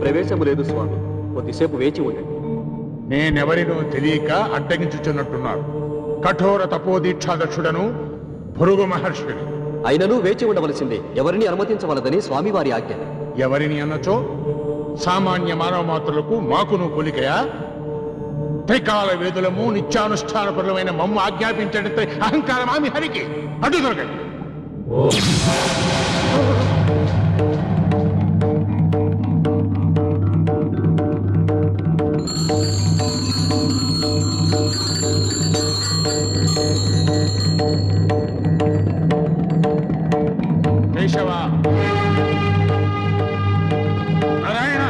ప్రవేశము లేదు స్వామి. కొద్దిసేపు వేచి ఉండండి. నేనెవరినో తెలియక అడ్డగించుచున్నట్టున్నారు. కఠోర తపోదీక్షాదక్షుడను భృగు మహర్షిని. అయినను వేచి ఉండవలసిందే. ఎవరిని అనుమతించవలదని స్వామివారి ఆజ్ఞ. ఎవరిని అన్నచో సామాన్య మానవ మాత్రులకు మాకును పోలికయా? త్రికాల వేదులము నిత్యానుష్ఠాన పరులమైన మమ్ము ఆజ్ఞాపించడంతో అహంకారమామి హరికి అడ్డు దొరకండి. కేశవ, నారాయణ,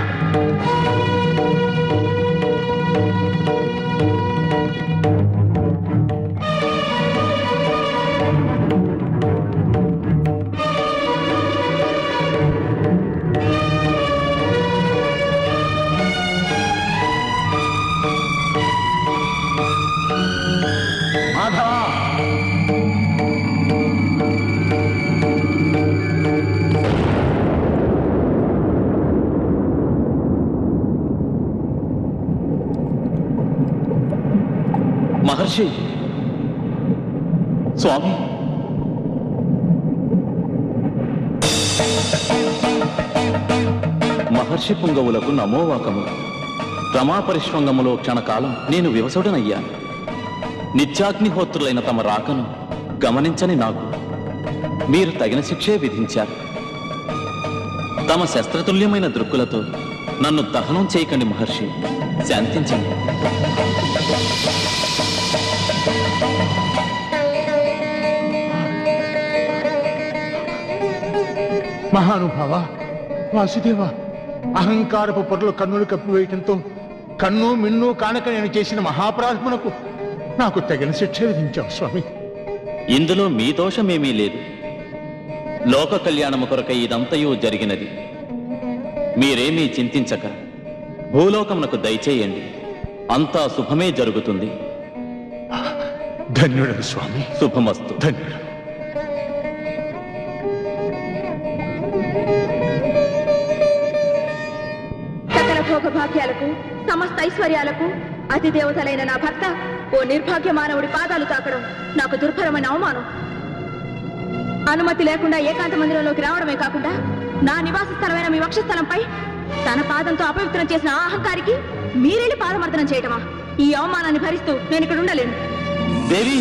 మాధవ, మహర్షి, స్వామి, మహర్షి పుంగవులకు నమోవాకము. రమాపరిష్వంగములో క్షణకాలం నేను వివసుడనయ్యా. నిత్యాగ్నిహోత్రులైన తమ రాకను గమనించని నాకు మీరు తగిన శిక్షే విధించారు. తమ శస్త్రతుల్యమైన దృక్కులతో నన్ను దహనం చేయకండి మహర్షి, శాంతించండి. మహానుభావ, వాసుదేవ, అహంకారపు పొరలు కన్నులు కప్పివేయటంతో కన్ను మిన్ను కానక నేను చేసిన మహాపరాధమునకు నాకు తగిన శిక్ష విధించావు స్వామి. ఇందులో మీ దోషమేమీ లేదు. లోక కళ్యాణము కొరకై ఇదంతయూ జరిగినది. మీరేమీ చింతించక భూలోకమునకు దయచేయండి. అంతా శుభమే జరుగుతుంది. ధన్యుడు స్వామి. శుభమస్తు. ధన్యుడు. సౌభాగ్యాలకు సమస్త ఐశ్వర్యాలకు అధిదేవతలైన నా భర్త ఓ నిర్భాగ్య మానవుడి పాదాలు తాకడం నాకు దుర్భరమైన అవమానం. అనుమతి లేకుండా ఏకాంత మందిరంలోకి రావడమే కాకుండా నా నివాస స్థలమైన మీ వక్షస్థలంపై తన పాదంతో అపవిత్రం చేసిన ఆ అహంకారికి మీరెళ్ళి పాదమర్దనం చేయటమా? ఈ అవమానాన్ని భరిస్తూ నేను ఇక్కడ ఉండలేను. దేవి,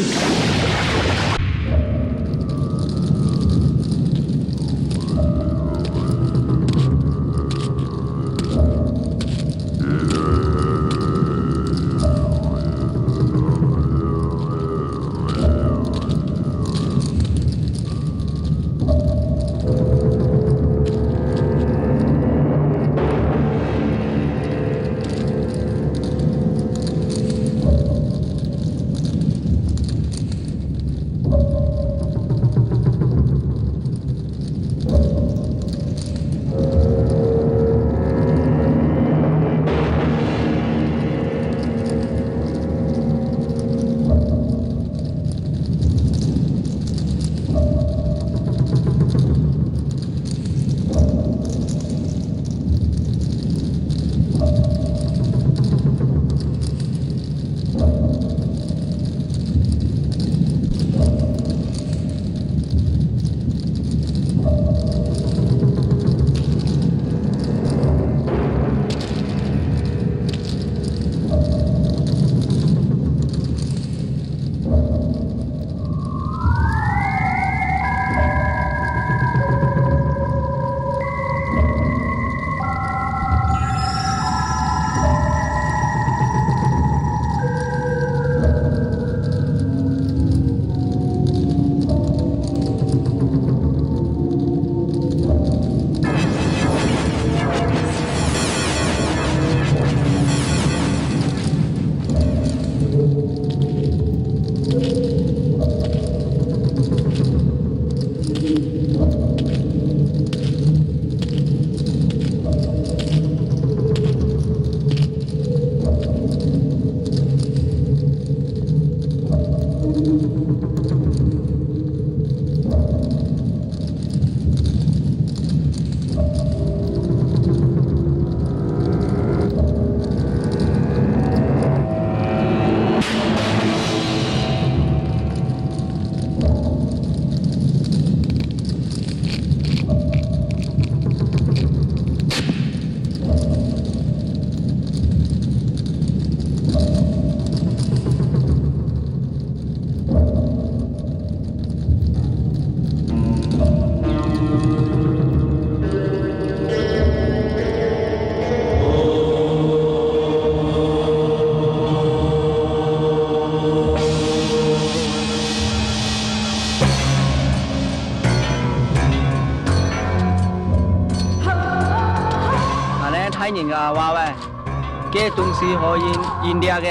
嘅董事可以India嘅，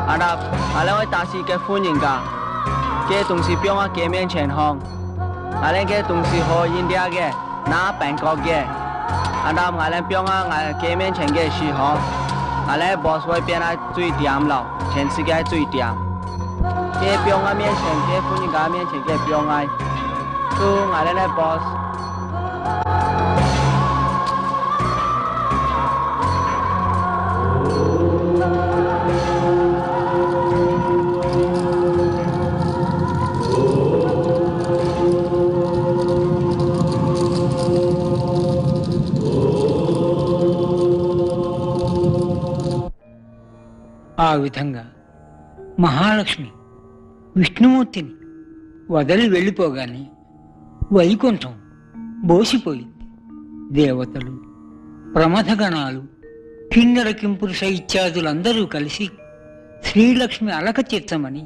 阿達阿兩位大使嘅歡迎㗎，嘅董事表我見面前行，阿兩嘅董事可以India嘅，那Bangkok嘅，阿達阿兩表我阿見面前嘅時候，阿兩 boss 會變係最掂咯，全世界最掂，嘅表我面前嘅歡迎㗎面前嘅表我，都阿兩嘅 boss。ఆ విధంగా మహాలక్ష్మి విష్ణుమూర్తిని వదిలి వెళ్ళిపోగానే వైకుంఠం బోసిపోయింది. దేవతలు, ప్రమథగణాలు, కిన్నెర కింపురుష ఇత్యాదులందరూ కలిసి శ్రీలక్ష్మి అలక తీర్చమని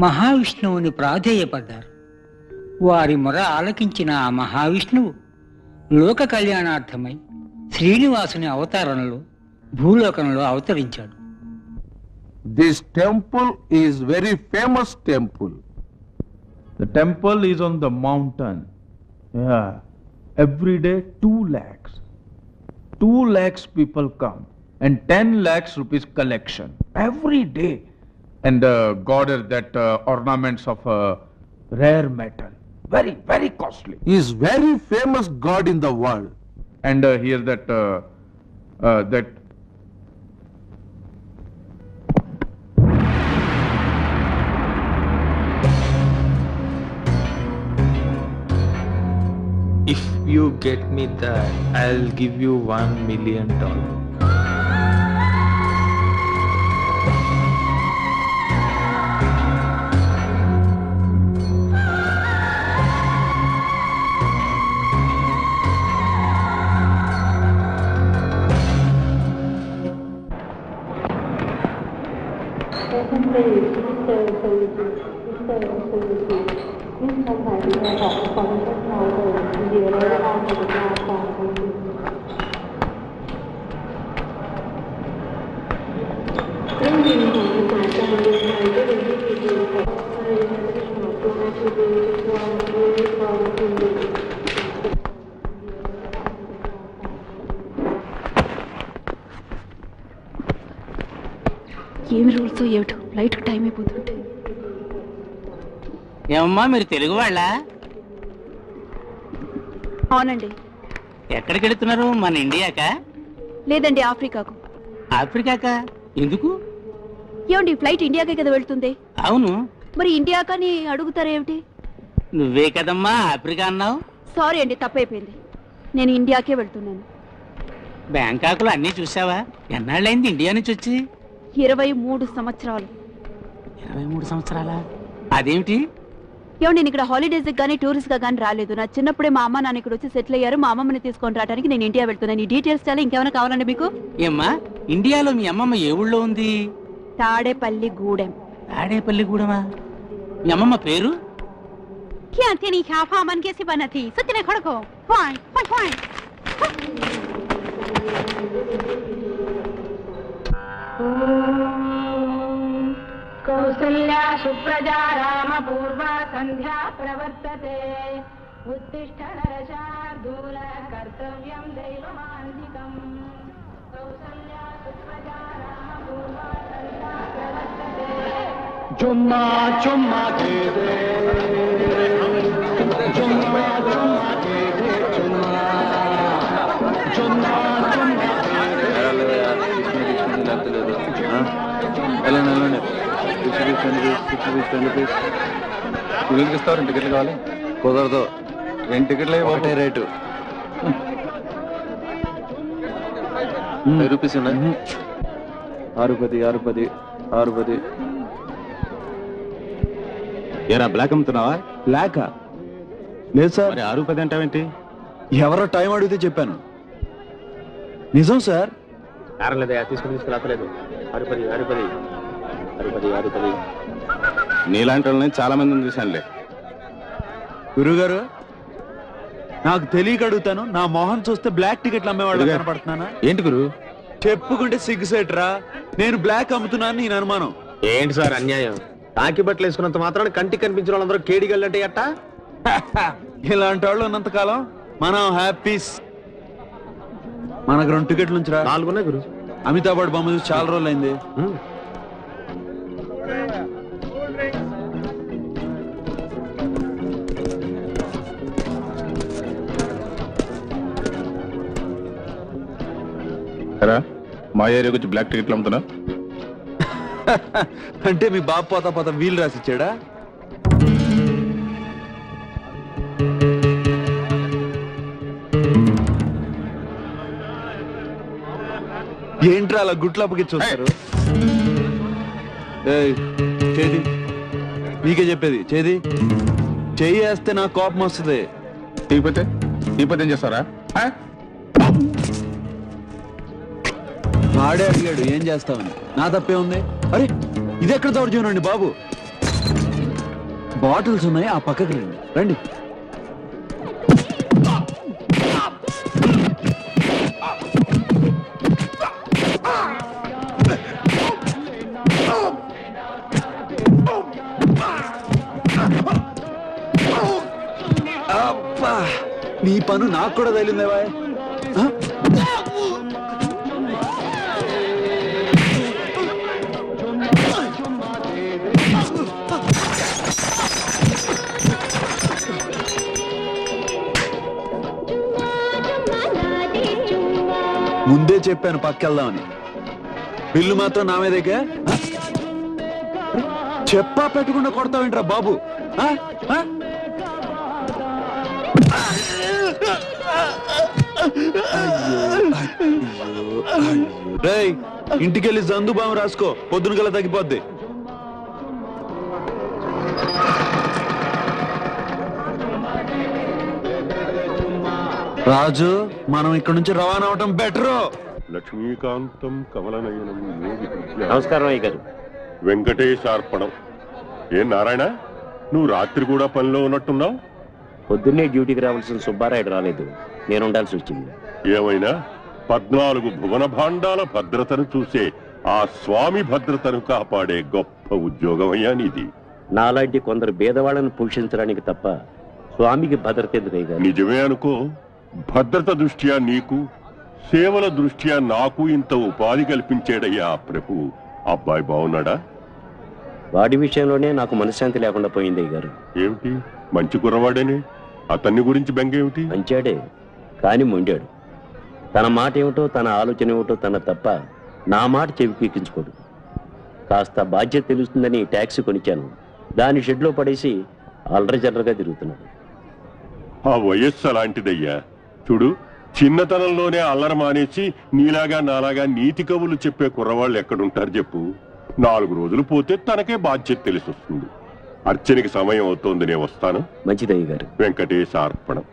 మహావిష్ణువుని ప్రాధేయపడ్డారు. వారి మొర ఆలకించిన ఆ మహావిష్ణువు లోక కళ్యాణార్థమై శ్రీనివాసుని అవతారంలో భూలోకంలో అవతరించాడు. This temple is very famous temple. The temple is on the mountain. Yeah. Every day 2 lakhs. 2 lakhs people come and 10 lakhs rupees collection. Every day. And God has that ornaments of rare metal. Very, very costly. He is very famous God in the world. And here that If you get me that, I'll give you $1 million. ఏమి rules ఏమిటో ఫ్లైట్కి time అయిపోతుంటే. ఏమమ్మా మీరు తెలుగు వాళ్ళ? అవునండి. ఎక్కడికి వెళుతున్నారు? మన ఇండియాకా? లేదండి, ఆఫ్రికాకు. ఆఫ్రికాకా? ఎందుకు? ఏమండి ఫ్లైట్ ఇండియాకే కదా వెళ్తుంది? అవును. మరి ఇండియాకని అడుగుతారేమిటి? నువ్వే కదమ్మా ఆఫ్రికా అన్నావు. సారీ అండి, తప్పైపోయింది. నేను ఇండియాకే వెళ్తున్నాను. బ్యాంకాకులో అన్నీ చూసావా? ఎన్నాళ్ళైంది ఇండియా నుంచి వచ్చి? 23 సంవత్సరాలు. 23 సంవత్సరాలా? అదేమిటి? ఏమండి నేను ఇక్కడ హాలిడేస్ కానీ టూరిస్ట్ గా కానీ రాలేదు. నా చిన్నప్పుడే మా అమ్మ నాన్న ఇక్కడ వచ్చి సెటిల్ అయ్యారు. మా అమ్మమ్మని తీసుకొని రావడానికి నేను ఇండియా వెళ్తున్నాను. ఈ డీటెయిల్స్ చాలా ఇంకేమైనా కావాలండి మీకు? ఏమ్మా ఇండియాలో మీ అమ్మమ్మ ఏ ఊళ్ళో ఉంది? తాడేపల్లి గూడెం. తాడేపల్లి గూడెమా? మీ అమ్మమ్మ పేరు? కౌసల్యా సుప్రజా రామ పూర్వా సంధ్యా ప్రవర్తతే ఉత్తిష్ట నరశార్దూల కర్తవ్యం దైవమాంతికం. కౌసల్యా సుప్రజా రామ పూర్వా సంధ్యా ప్రవర్తతే. చుమ్మా చుమ్మా కేదే చుమ్మా చుమ్మా కేదే చుమ్మా చుమ్మా చుమ్మా ఇస్తారు 2 టికెట్లు కావాలి. కుదరదు, 2 టికెట్లే ఒకటే రేటు. 5 రూపీస్ ఉన్నాయి. 6 ఏరా బ్లాక్ అమ్ముతున్నావా? బ్లాకా? లేదు సార్. మరి 6 అంటావేంటి? ఎవరో టైం అడిగితే చెప్పాను. నిజం సార్. లేదయా, తీసుకురాలేదు. 6 నీలాంటి వాళ్ళని చాలా మందిని చూశానులే. గురుగారు నాకు తెలియక అడుగుతాను, నా మొహం చూస్తే బ్లాక్ టికెట్లు అమ్మేవాళ్ళు కనపడుతున్నానా? ఏంటి గురు చెప్పుకుంటే సిగ్గుసేట్రా. నేను బ్లాక్ అమ్ముతున్నాను నేను అనుమానం. ఏంటి సార్ అన్యాయం? తాకి బట్టలు వేసుకున్నంత మాత్రాన్ని కంటికి కనిపించిన వాళ్ళందరూ కేడిగళ్ళంటే అట్ట. ఇలాంటి వాళ్ళు ఉన్నంతకాలం మనం హ్యాపీస్. మనకు 2 టికెట్లు ఉంచురా. 4 ఉన్నాయి గురు. అమితాబ్ బొమ్మ చూసి చాలా రోజులు అయింది. మా ఏరియా గురించి బ్లాక్ టికెట్లు అమ్ముతున్నా? అంటే మీ బాబు పోతా పోతా వీలు రాసిచ్చాడా? ఏంట్రా అలా గుట్లు అప్పగిచ్చి వస్తారు? చేది మీకే చెప్పేది, చేది చెయ్యి వేస్తే నాకు కోపం వస్తుంది. తీపోతే ఏం చేస్తారా? వాడే అడిగాడు ఏం చేస్తామని, నా తప్పే ఉంది. అరే ఇది ఎక్కడ దౌర్జన్యం బాబు? బాటిల్స్ ఉన్నాయి, ఆ పక్కకి రండి. రండి. అబ్బా నీ పను నాకు కూడా తగిలిందేవా? ముందే చెప్పాను పక్కెళ్దామని. బిల్లు మాత్రం నా మీదేకే. చెప్పా పెట్టకుండా కొడతావేంట్రా బాబు? రేయ్, ఇంటికెళ్ళి జందు బాము రాసుకో, పొద్దున కల్లా తగ్గిపోద్ది. రాజు, మనం ఇక్కడ నుంచి రవాణా అవటం బెటరు. లక్ష్మీకాంతం కమలనయనం నమస్కారం అయ్య గారు. వెంకటేశార్పణం. ఏం నారాయణ, నువ్వు రాత్రి కూడా పనిలో ఉన్నట్టున్నావు? పొద్దున్నే డ్యూటీకి రావాల్సిన సుబ్బారాయుడు రాలేదు, నేను ఉండాల్సి వచ్చింది. ఏమైనా 14 భువన భాండాల భద్రతను చూసే ఆ స్వామి భద్రతను కాపాడే గొప్ప ఉద్యోగం అయ్యా నీది. నాలాంటి కొందరు భేదవాళ్ళను పోషించడానికి తప్ప స్వామికి భద్రత ఎందుకయ్య గారు? నిజమే అనుకో. భద్రత దృష్ట్యా నీకు, సేవల దృష్ట్యా నాకు ఇంత ఉపాధి కల్పించాడయ్యా ఆ ప్రభు. అబ్బాయి బాగున్నాడా? వాడి విషయంలోనే నాకు మనశ్శాంతి లేకుండా పోయింది అయ్య గారు. ఏమిటి, మంచి కుర్రవాడేనే, అతన్ని గురించి బెంగేమిటి? మంచాడే, కాని మొండాడు. తన మాట ఏమిటో, తన ఆలోచన ఏమిటో తన తప్ప నా మాట చెవికెక్కించుకోడు. కాస్త బాధ్యత తెలుస్తుందని ట్యాక్సీ కొనిచ్చాను, దాని షెడ్లో పడేసి అల్లరిజల్లరగా తిరుగుతున్నాడు. ఆ వయస్సు అలాంటిదయ్యా. చూడు, చిన్నతనంలోనే అల్లరి మానేసి నీలాగా నాలాగా నీతి కవులు చెప్పే కుర్రవాళ్ళు ఎక్కడుంటారు చెప్పు? 4 రోజులు పోతే తనకే బాధ్యత తెలిసి వస్తుంది. అర్చనకి సమయం అవుతోంది, నేను వస్తాను. మంచిదయ్య గారు. వెంకటేశార్పణం.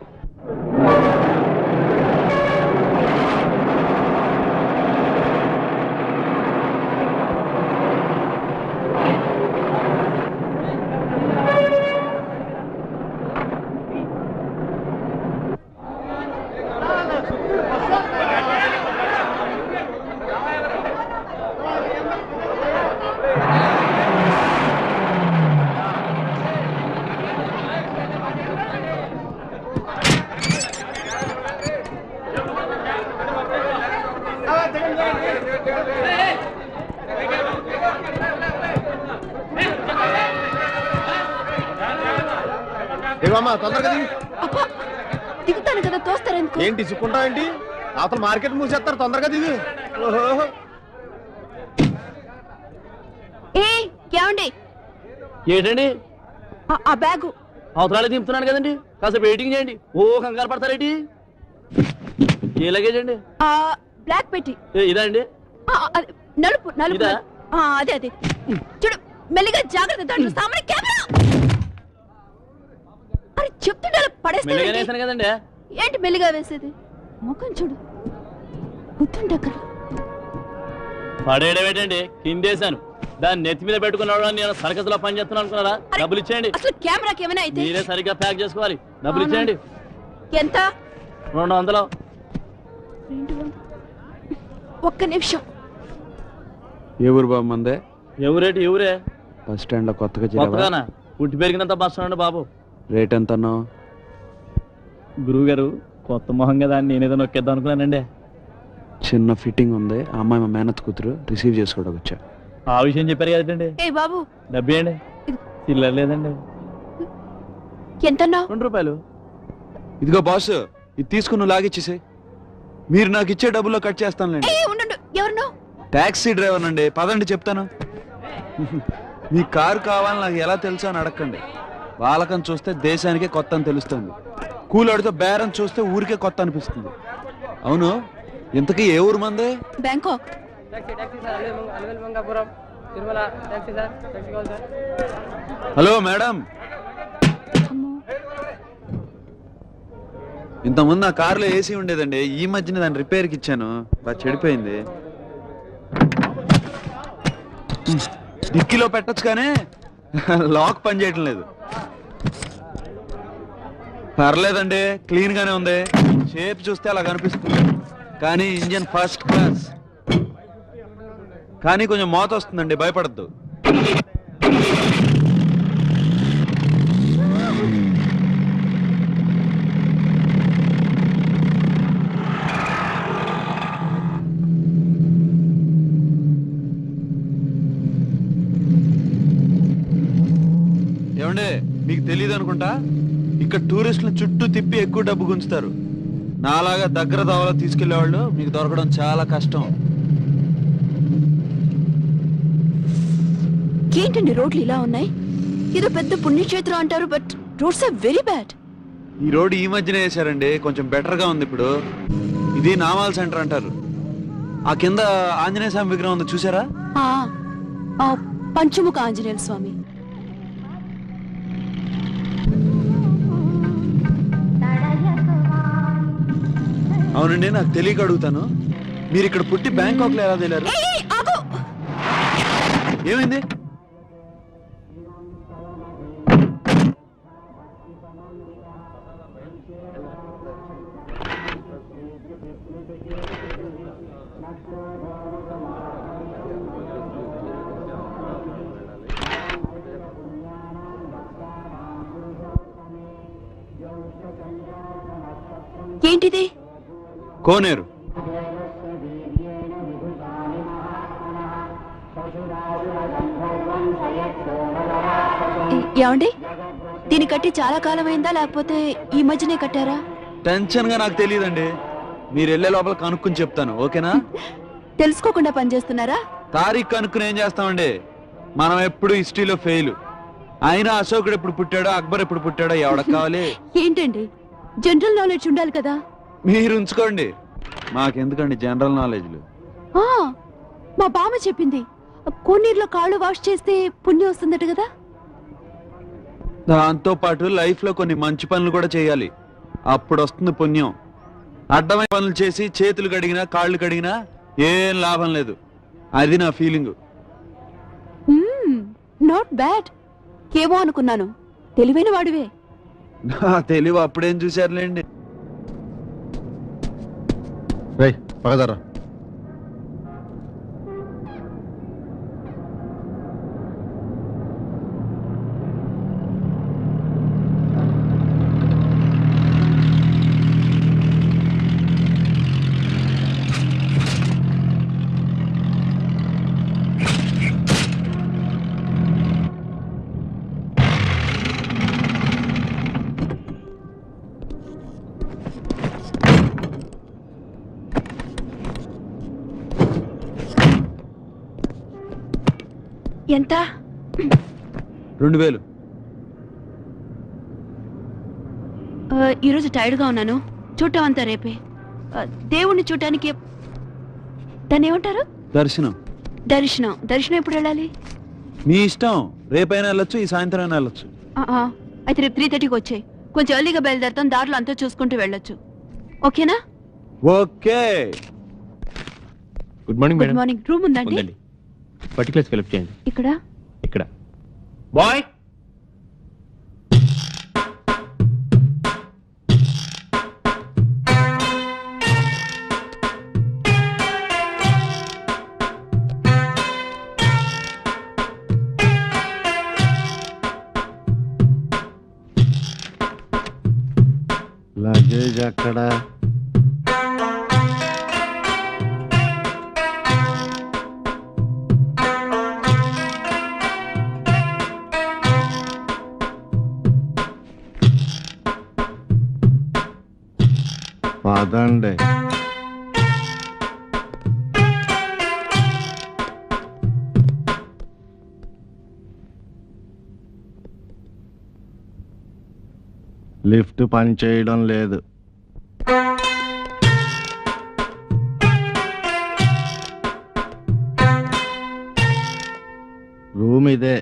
తొందరగా దిగుతాను కదా, తోస్తారెందుకు? ఏంటి చిక్కుంటా ఏంటి? అతను మార్కెట్ మూసేస్తారు, తొందరగా దిగు. ఏంటండి ఆ బ్యాగు అవతరాలే దింపుతున్నాను కదండి, కాస్త వెయిటింగ్ చేయండి. ఓ కంగారు పడతారేంటి? ఏ లగేజ్ అండి? బ్లాక్ పెట్టి. ఇదా అండి? నలుపు నలుపు. ఇదా? అదే అదే. చూడు, మెల్లిగా జాగ్రత్త, దాంట్లో సామాన్య కెమెరా. అరే చెప్తుంటే మెల్లిగానే పడేస్తా వేసాను కదండి. ఏంటి మెల్లిగా వేసేది? ముఖం చూడు, గుర్తుండక్కడ. పడేయడం ఏంటండి, కిందేశాను. దాన్ని నెత్తి మీద పెట్టుకున్నాడు. నేను సర్కస్లో పని చేస్తున్నాను అనుకున్నారా? డబ్బులు ఇచ్చేయండి. అసలు కెమెరాకి ఏమైనా అయితే మీరే సరిగ్గా ప్యాక్ చేసుకోవాలి. డబ్బులు ఇచ్చేయండి. ఎంత? 200. ఒక్క నిమిషం. ఏ ఊరు బాబు మందే? ఎవరేటి? ఎవరే? బస్ స్టాండ్ లో కొత్తగా కొత్తగానా? పుట్టి పెరిగినంత బస్ స్టాండ్ బాబు. రేట్ ఎంత? గురువు గారు, కొత్త మొహం కదా, నేనేదో నొక్కేద్దాం అనుకున్నానండి. చిన్న ఫిట్టింగ్ ఉంది, ఆ అమ్మాయి మా మేనత్ కూతురు, రిసీవ్ చేసుకోవడానికి వచ్చా. ఆ విషయం చెప్పారు కదండి. ఏ బాబు, డబ్బేయండి. చిల్లర లేదండి. ఎంతన్నా? 2 రూపాయలు. ఇదిగో బాస్, ఇది తీసుకుని నువ్వు లాగిచ్చేసే. మీరు నాకు ఇచ్చే డబ్బుల్లో కట్ చేస్తానులేండి. ఎవరు? టాక్సీ డ్రైవర్ నండి, పదండి చెప్తాను. మీ కారు కావాలని నాకు ఎలా తెలుసా అని అడగండి. వాళ్ళకని చూస్తే దేశానికే కొత్త అని తెలుస్తుంది, కూలాడితో బేరం చూస్తే ఊరికే కొత్త అనిపిస్తుంది. అవును, ఇంతకీ ఏ ఊరు మందే? బ్యాంకాక్. హలో మేడం, ఇంతకుముందు నా కారులో ఏసీ ఉండేదండి, ఈ మధ్యన దాన్ని రిపేర్కి ఇచ్చాను, బాగా చెడిపోయింది. డిక్కీలో పెట్టచ్చు కానీ లాక్ పని చేయటం లేదు. పర్లేదండి, క్లీన్ గానే ఉంది. షేప్ చూస్తే అలా కనిపిస్తుంది, కానీ ఇంజన్ ఫస్ట్ క్లాస్. కానీ కొంచెం మోత వస్తుందండి, భయపడద్దు. ఏమండి, మీకు తెలియదు అనుకుంటా, ఇక్కడ టూరిస్టులు చుట్టూ తిప్పి ఎక్కువ డబ్బు గుంచుతారు. నాలాగా దగ్గర దావలో తీసుకెళ్లేవాళ్ళు మీకు దొరకడం చాలా కష్టం. ఏంటండి రోడ్లు ఇలా ఉన్నాయి? ఏదో పెద్ద పుణ్యక్షేత్రం అంటారు, but roads are very bad. ఈ రోడ్డు ఈ మధ్యనే వేశారండి, కొంచెం బెటర్ గా ఉంది ఇప్పుడు. ఇది నామాల సెంటర్ అంటారు. ఆ కింద ఆంజనేయ స్వామి విగ్రహం ఉంది, చూసారా? పంచముఖ ఆంజనేయ స్వామి. అవునండి, నాకు తెలియక అడుగుతాను, మీరు ఇక్కడ పుట్టి బ్యాంకాక్ లో ఎలా తెలియారు? ఏమైంది? ఏంటిది? కోనేరు. ఏమండి, దీన్ని కట్టి చాలా కాలమైందా లేకపోతే ఈ మధ్యనే కట్టారా? టెన్షన్ గా నాకు తెలియదండి, మీరు వెళ్ళే లోపల కనుక్కుని చెప్తాను, ఓకేనా? తెలుసుకోకుండా పనిచేస్తున్నారా? తారీఖు కనుక్కుని ఏం చేస్తామండి, మనం ఎప్పుడు హిస్టరీలో ఫెయిల్. అయినా అశోకుడు ఎప్పుడు పుట్టాడో అక్బర్ ఎప్పుడు పుట్టాడో ఎవడకు కావాలి? ఏంటండి, జనరల్ నాలెడ్జ్ ఉండాలి కదా. మీరు ఉంచుకోండి, మాకెందుకండి జనరల్ నాలెడ్జ్లు. మా బామ్మ చెప్పింది, కోనీరులో కాళ్ళు వాష్ చేస్తే పుణ్యం వస్తుందట కదా. దాంతో పాటు లైఫ్ లో కొన్ని మంచి పనులు కూడా చేయాలి, అప్పుడు వస్తుంది పుణ్యం. అడ్డమైన పనులు చేసి చేతులు కడిగినా కాళ్ళు కడిగినా ఏం లాభం లేదు, అది నా ఫీలింగ్. Not bad. ఏమో అనుకున్నాను, తెలివైన వాడివే. నా తెలివి అప్పుడేం చూశారులేండి. పగదరా. ఎంత? 2000. ఈరోజు టైర్డ్గా ఉన్నాను, చూడటం అంతా రేపే. దేవుణ్ణి చూడటానికి దాన్ని ఏమంటారు? దర్శనం. దర్శనం. దర్శనం ఎప్పుడు వెళ్ళాలి? మీ ఇష్టం, రేపైనా వెళ్ళొచ్చు, ఈ సాయంత్రం అయినా వెళ్ళొచ్చు. అయితే రేపు 3:30కి వచ్చాయి, కొంచెం ఎర్లీగా బయలుదేరుతాం, దారిలో అంతా చూసుకుంటూ వెళ్ళొచ్చు, ఓకేనా? Okay. Good morning good morning. Room ఉందండి? పర్టికులర్స్ ఫిలప్ చేయండి. ఇక్కడ ఇక్కడ. బాయ్. లగేజ్ అక్కడ. పదండి. లిఫ్ట్ పని చేయడం లేదు. రూమ్ ఇదే.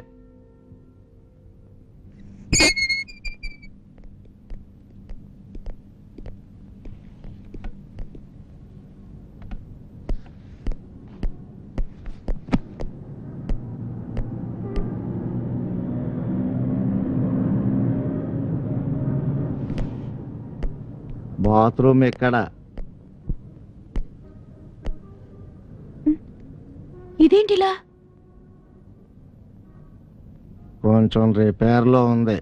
బాత్రూమ్ ఎక్కడ? ఇదేంటిలా? కొంచెం రిపేర్లో ఉంది.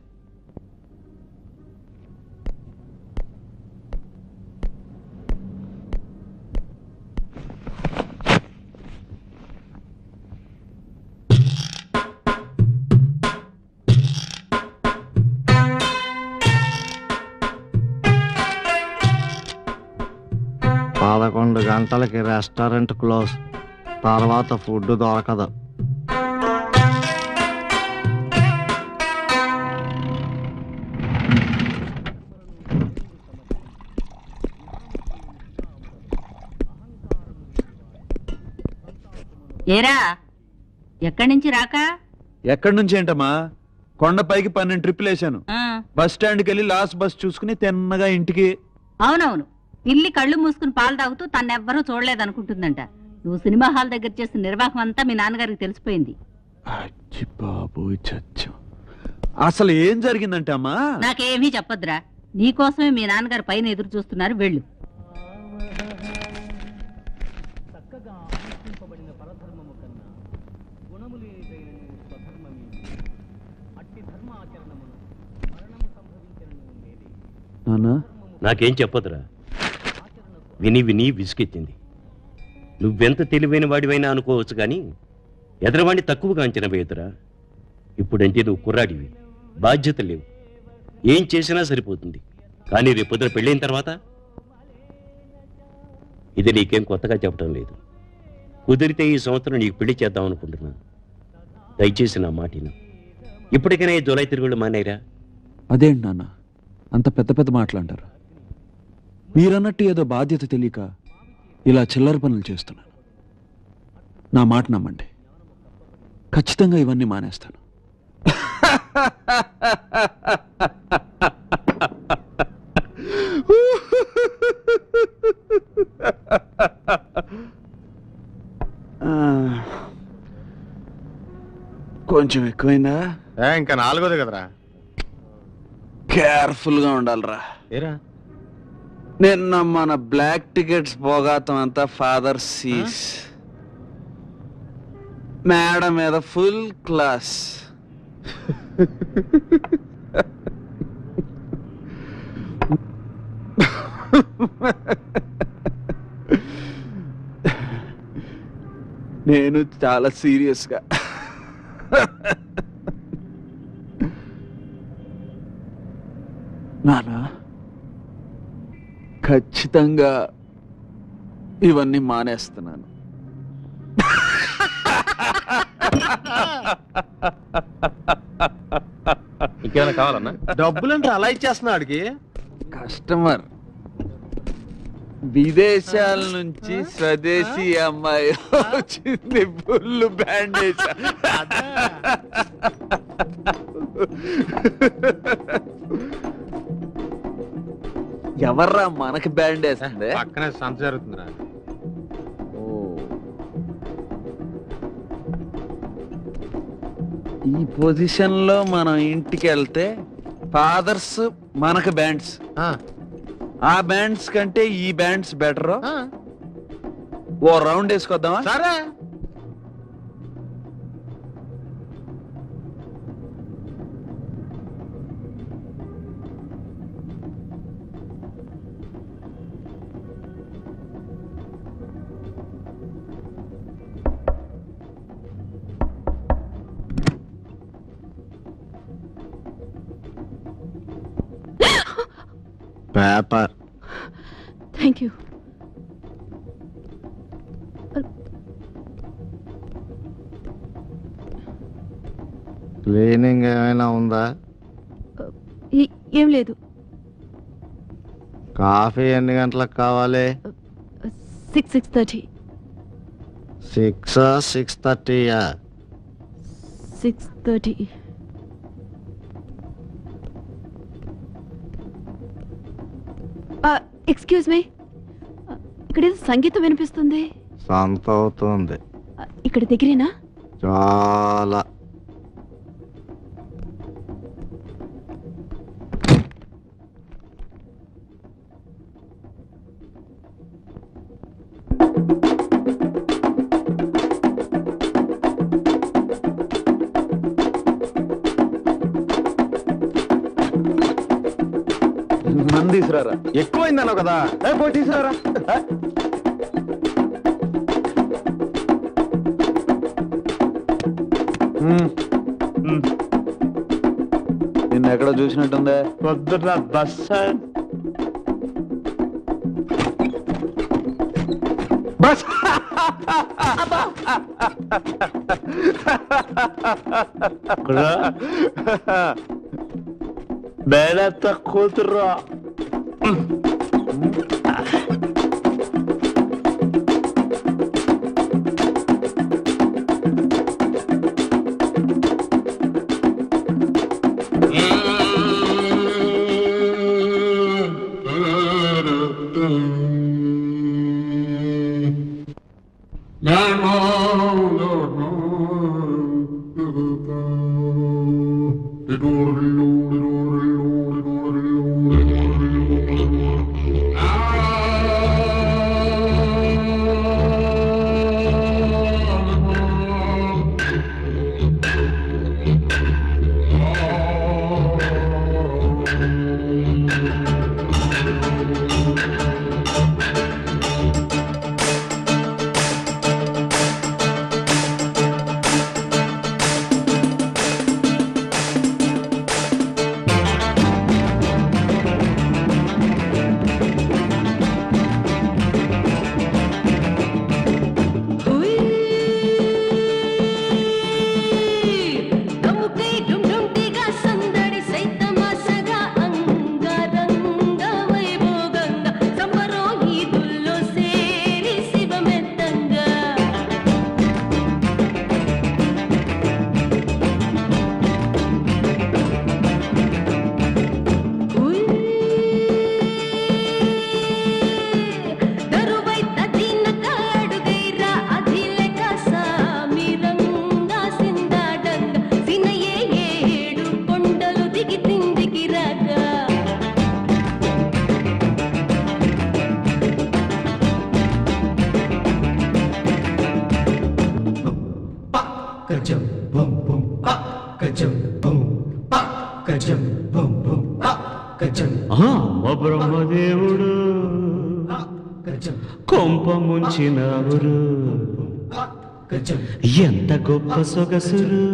పదకొండు గంటలకి రెస్టారెంట్ క్లోజ్, తర్వాత ఫుడ్ దొరకదు. ఏరా ఎక్కడి నుంచి రాక? ఎక్కడి నుంచి ఏంటమ్మా, కొండపైకి 12 ట్రిప్పులు వేసాను. బస్ స్టాండ్కి వెళ్ళి లాస్ట్ బస్ చూసుకుని తిన్నగా ఇంటికి. అవునవును, పిల్లి కళ్ళు మూసుకుని పాలు తాగుతూ తన్నెవ్వరూ చూడలేదనుకుంటుందంట. నువ్వు సినిమా హాల్ దగ్గర చేసిన నిర్వాహం అంతా మీ నాన్నగారికి తెలిసిపోయింది. బాబోయ్ చచ్చం. అసలు ఏం జరిగిందంటే అమ్మా? నాకేమీ చెప్పొద్దురా, నీకోసమే మీ నాన్నగారు పైన ఎదురు చూస్తున్నారు, వెళ్ళు. నాకేం చెప్పదురా, విని విని విసుకెత్తింది. నువ్వెంత తెలివైన వాడివైనా అనుకోవచ్చు కానీ ఎదరవాణ్ణి తక్కువగా అంచనా వేయదురా. ఇప్పుడంటే నువ్వు కుర్రాడివి, బాధ్యత లేవు, ఏం చేసినా సరిపోతుంది. కానీ రేపొద్దున పెళ్ళైన తర్వాత ఇది నీకేం కొత్తగా చెప్పడం లేదు. కుదిరితే ఈ సంవత్సరం నీకు పెళ్లి చేద్దాం అనుకుంటున్నా. దయచేసి నా మాటిను. ఇప్పటికైనా ఈ జులై తిరుగుళ్ళు మానేరా. అదేంటి నాన్న అంత పెద్ద పెద్ద మాటలు అంటారు? మీరన్నట్టు ఏదో బాధ్యత తెలియక ఇలా చిల్లర పనులు చేస్తున్నాను. నా మాట నమ్మండి, ఖచ్చితంగా ఇవన్నీ మానేస్తాను. కొంచెం ఎక్కువైందా? ఇంకా 4ది కదరా. కేర్ఫుల్ గా ఉండాలిరా. నిన్న మన బ్లాక్ టికెట్స్ పోగాతం అంతా ఫాదర్ సీస్, మేడ మీద ఫుల్ క్లాస్. నేను చాలా సీరియస్గా నానా ఖచ్చితంగా ఇవన్నీ మానేస్తున్నాను. ఇంకేమైనా కావాలన్నా? డబ్బులంటే అలా ఇచ్చేస్తున్నా ఆడికి. కస్టమర్ విదేశాల నుంచి స్వదేశీ అమ్మాయి వచ్చింది, ఫుల్ బ్యాండేజ్. ఎవర్రా మనకి బ్యాండ్ వేస్తుంది? పక్కనే సంత జరుగుతుందిరా. ఈ పొజిషన్ లో మనం ఇంటికి వెళ్తే ఫాదర్స్ మనకు బ్యాండ్స్, ఆ బ్యాండ్స్ కంటే ఈ బ్యాండ్స్ బెటర్. ఓ రౌండ్ వేసుకొద్దామా? సరే. పేపర్. Thank you. క్లీనింగ్ ఏమైనా ఉందా? ఏం లేదు. కాఫీ ఎన్ని గంటలకు కావాలి? 6:30. 6:30. 6:30. ఎక్స్క్యూజ్ మీ, ఇక్కడ ఏదో సంగీతం వినిపిస్తుంది. సంత అవుతుంది. ఇక్కడ దగ్గరేనా? చాలా. మంది తీసుకురారా. ఎక్కువైందన్నావు కదా, పోయి తీసుకురారా. నిన్న ఎక్కడ చూసినట్టుందే? పొద్దున్న బస్ బస్ మేనత్త కూతురు. గజం బం బం ప గజం బం ప గజం బం బం ప గజం అమ్మ బ్రహ్మదేవుడు కొంప ముంచినావురు ఎంత గొప్ప సొగసురు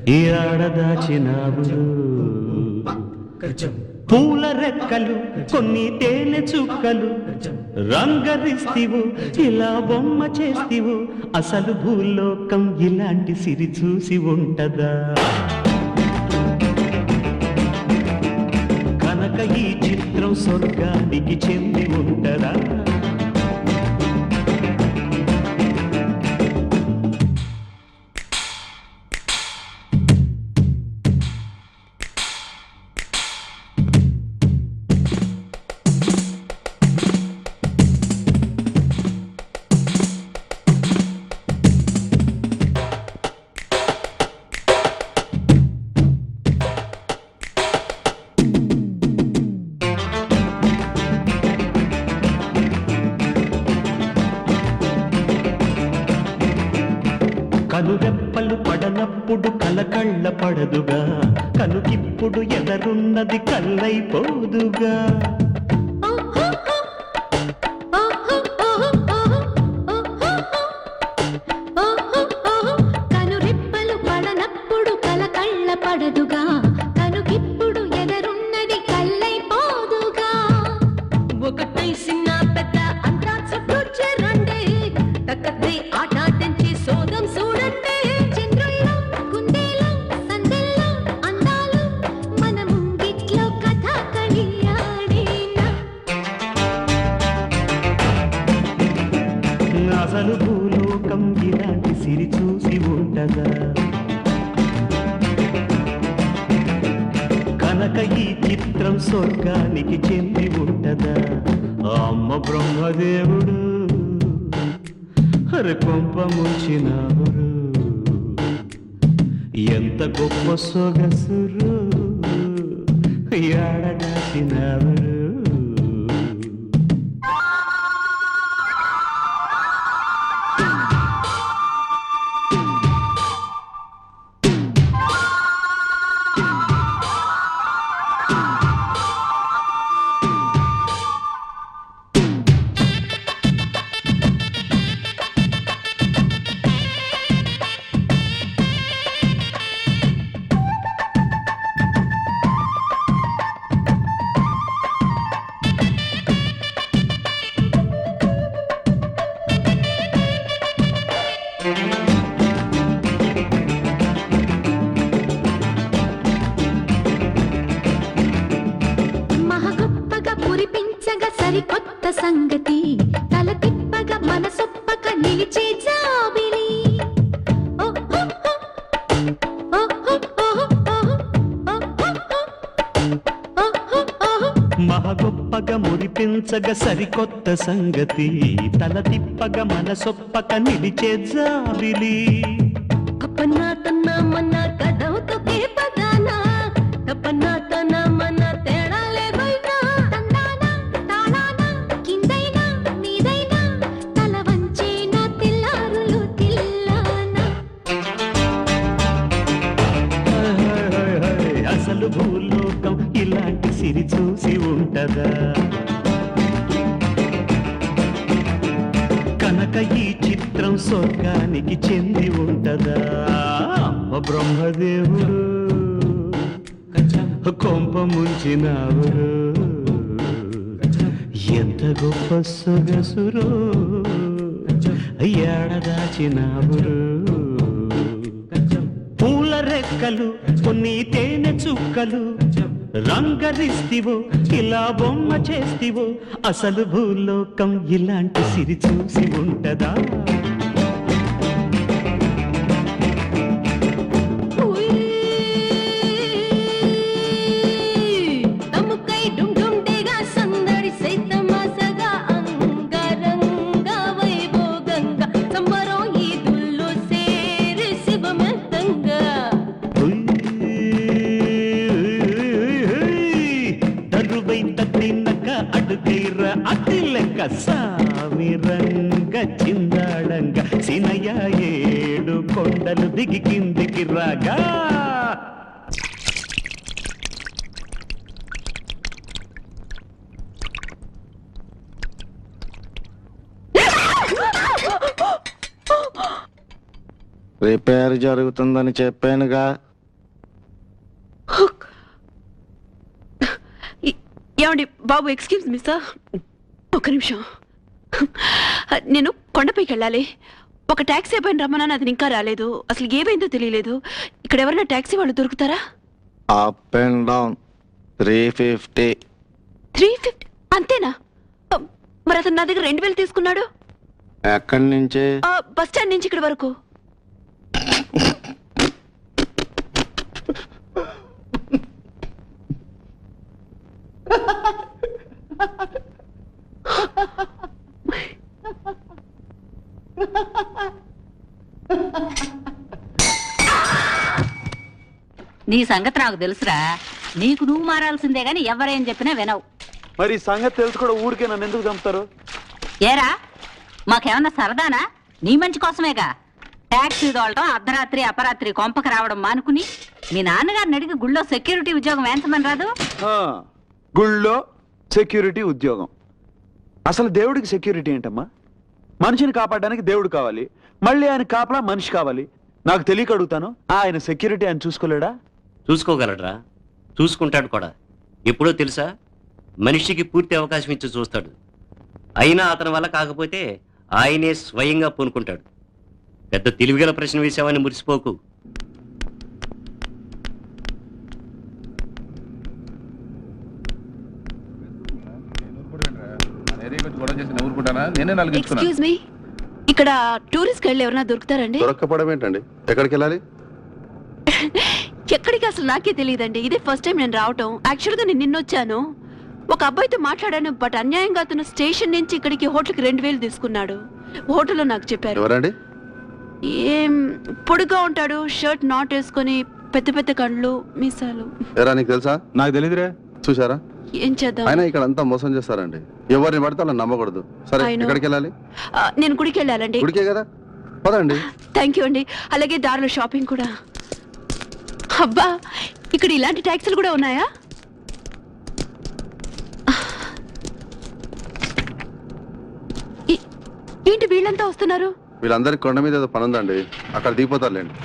ఈ ఆడదాచినావురు పూల రెక్కలు కొన్ని తేనె చుక్కలు రంగరిస్తివు ఇలా బొమ్మ చేస్తివు అసలు భూలోకం ఇలాంటి సిరి చూసి ఉంటదా కనుక ఈ చిత్రం స్వర్గానికి చెంది ఉంటదా కనురెప్పలు పడనప్పుడు కలకళ్ళ పడదుగా కనుకిప్పుడు ఎదరున్నది కల్లైపోదుగా కనురెప్పలు పడనప్పుడు కలకళ్ళ పడదుగా కనుకిప్పుడు ఎదరున్నది కల్లైపోదుగా ఒకటై చిన్న పెద్ద అంతా చుట్టూ చేరండి తక్కదే ఆట తెంచి సోదం చూడండి చంద్రుల్లో కుందేలో సందెల్లో అందాలు మన ముంగిట్లో కథ కలియాడేనా అసలు భూలోకం ఇలాంటి సిరి చూసి ఉంటదా కనుక ఈ చిత్రం స్వర్గానికి చెంది ఉంటదా అమ్మ బ్రహ్మదేవుడు అరే కొంప ముంచినావురు ఎంత గొప్ప సొగసురు ఆడదాచినావురు మహగొప్పగా పురిపించగా సరికొత్త సంగతి తల తిప్పగా మనసొప్పక నిలిచే జాబిలి మహగొప్పగా మురిపించగా సరికొత్త సంగతి తల తిప్పగా మనసొప్పక నిలిచే జాబిలి అపన్నా తన్నా మన్నా కదవుతో కే పదానా తపన్నా తన్నా మన్నా తేడా లేవైనా తందానా తాళానా కిందైనా నీదైనా తల వంచేనా తెల్లారులు తిల్లానా అసలు భూలోకం ఇలాంటి సిరి చూసి ఉంటదా కనుక ఈ చిత్రం స్వర్గానికి చెంది ఉంటదా అమ్మ బ్రహ్మదేవుడు కొంప ముంచినావురు ఎంత గొప్ప సొగసురు ఏడదాచినావురు పూల రెక్కలు కొన్ని తేనె చుక్కలు రంగరిస్తివో ఇలా బొమ్మ చేస్తివో అసలు భూలోకం ఇలాంటి సిరి చూసి ఉంటదా తముకై డుమ్ డుమ్ డేగా సందడి సైతమాసగా అంగరంగా వైభోగంగా సంబరం ఈదుల్లో సేరి శివమంతంగా తరువై తట్టినక అడుగైర అతి లెక్క సామి రంగ చిందాడంగా సినయ ఏడు దిగి కిందికి రాగా రిపేర్ జరుగుతుందని చెప్పానుగా. ఏమండి బాబు, ఎక్స్క్యూజ్ మీ సార్, ఒక్క నిమిషం. నేను కొండపైకి వెళ్ళాలి. ఒక ట్యాక్సీ పైన రమ్మన్నాను, అది ఇంకా రాలేదు. అసలు ఏమైందో తెలియలేదు. ఇక్కడ ఎవరైనా ట్యాక్సీ వాళ్ళు దొరుకుతారా? Up and down 350. 350 అంతేనా? మరి అతను నా దగ్గర 2000 తీసుకున్నాడు. ఎక్కడి నుంచి? బస్ స్టాండ్ నుంచి ఇక్కడ వరకు. నీ సంగతి నాకు తెలుసురా. నీకు నువ్వు మారాల్సిందే గాని ఎవరేం చెప్పినా వినవు. మరి సంగతి తెలుసు కూడా ఊరికే నన్ను ఎందుకు చంపుతారు? ఏరా, మాకేమన్నా సరదానా? నీ మంచి కోసమేగా. ట్యాక్సీ దోలటం, అర్ధరాత్రి అపరాత్రి కొంపకి రావడం మానుకుని మీ నాన్నగారిని అడిగి గుళ్ళో సెక్యూరిటీ ఉద్యోగం వేయించమని రాదు? గుళ్ళో సెక్యూరిటీ ఉద్యోగం? అసలు దేవుడికి సెక్యూరిటీ ఏంటమ్మా? మనిషిని కాపాడడానికి దేవుడు కావాలి, మళ్ళీ ఆయన కాపలా మనిషి కావాలి. నాకు తెలియక అడుగుతాను, ఆయన సెక్యూరిటీ ఆయన చూసుకోలేడా? చూసుకోగలడ్రా, చూసుకుంటాడు కూడా. ఎప్పుడో తెలుసా, మనిషికి పూర్తి అవకాశం ఇచ్చి చూస్తాడు. అయినా అతని వల్ల కాకపోతే ఆయనే స్వయంగా పూనుకుంటాడు. పెద్ద తెలివిగల ప్రశ్న వేసావని మురిసిపోకు. ఎక్స్క్యూజ్ మీ, ఇక్కడ టూరిస్ట్ గైడ్లు ఎవరైనా దొరుకుతారండి? దొరక్కపోవడం ఏంటండి? ఎక్కడికి వెళ్ళాలి? ఎక్కడికి అసలు నాకే తెలియదండి. ఇదే ఫస్ట్ టైం నేను రావటం. యాక్చువల్ గా నేను నిన్నొచ్చాను. ఒక అబ్బాయితో మాట్లాడాను, బట్ అన్యాయంగా అతను స్టేషన్ నుంచి ఇక్కడికి హోటల్కి 2000 తీసుకున్నాడు. హోటల్లో నాకు చెప్పారు. ఎవరండి? ఏం పొడుగా ఉంటాడు, షర్ట్ నాట్ వేసుకొని, పెద్ద పెద్ద కళ్ళు, మీసాలు. నీకు తెలుసా? నాకు తెలియదురే. చూసారా? ఏం చేద్దాం? ఆయన ఇక్కడ అంతా మోసం చేస్తారండి. ఎవరిని పడితే అలా నమ్మకూడదు. సరే, ఎక్కడికి వెళ్ళాలి? నేను గుడికి వెళ్ళాలండి. గుడికే కదా, పదండి. థ్యాంక్ యూ అండి. అలాగే దారిలో షాపింగ్ కూడా. అబ్బా, ఇక్కడ ఇలాంటి ట్యాక్సీలు కూడా ఉన్నాయా? ఏంటి వీళ్ళంతా వస్తున్నారు? వీళ్ళందరికీ కొండ మీద ఏదో పని ఉందండి, అక్కడ దిగిపోతారులేండి.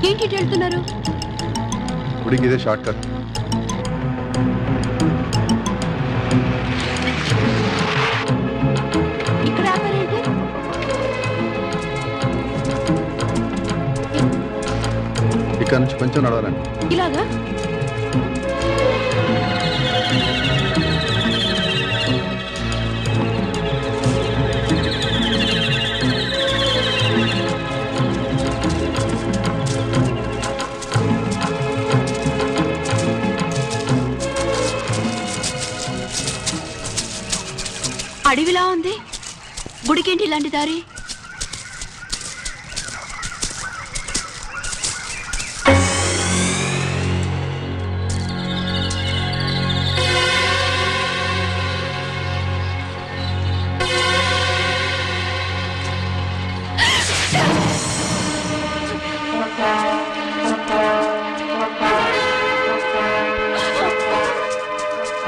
ఏంటి వెళ్తున్నారు? గుడికి ఇదే షార్ట్ కట్. ఇక్కడ ఆపారేంటి? ఇక్కడ నుంచి కొంచెం నడవాలండి. ఇలాగా? అడవిలా ఉంది. గుడికేంటి ఇలాంటి దారి?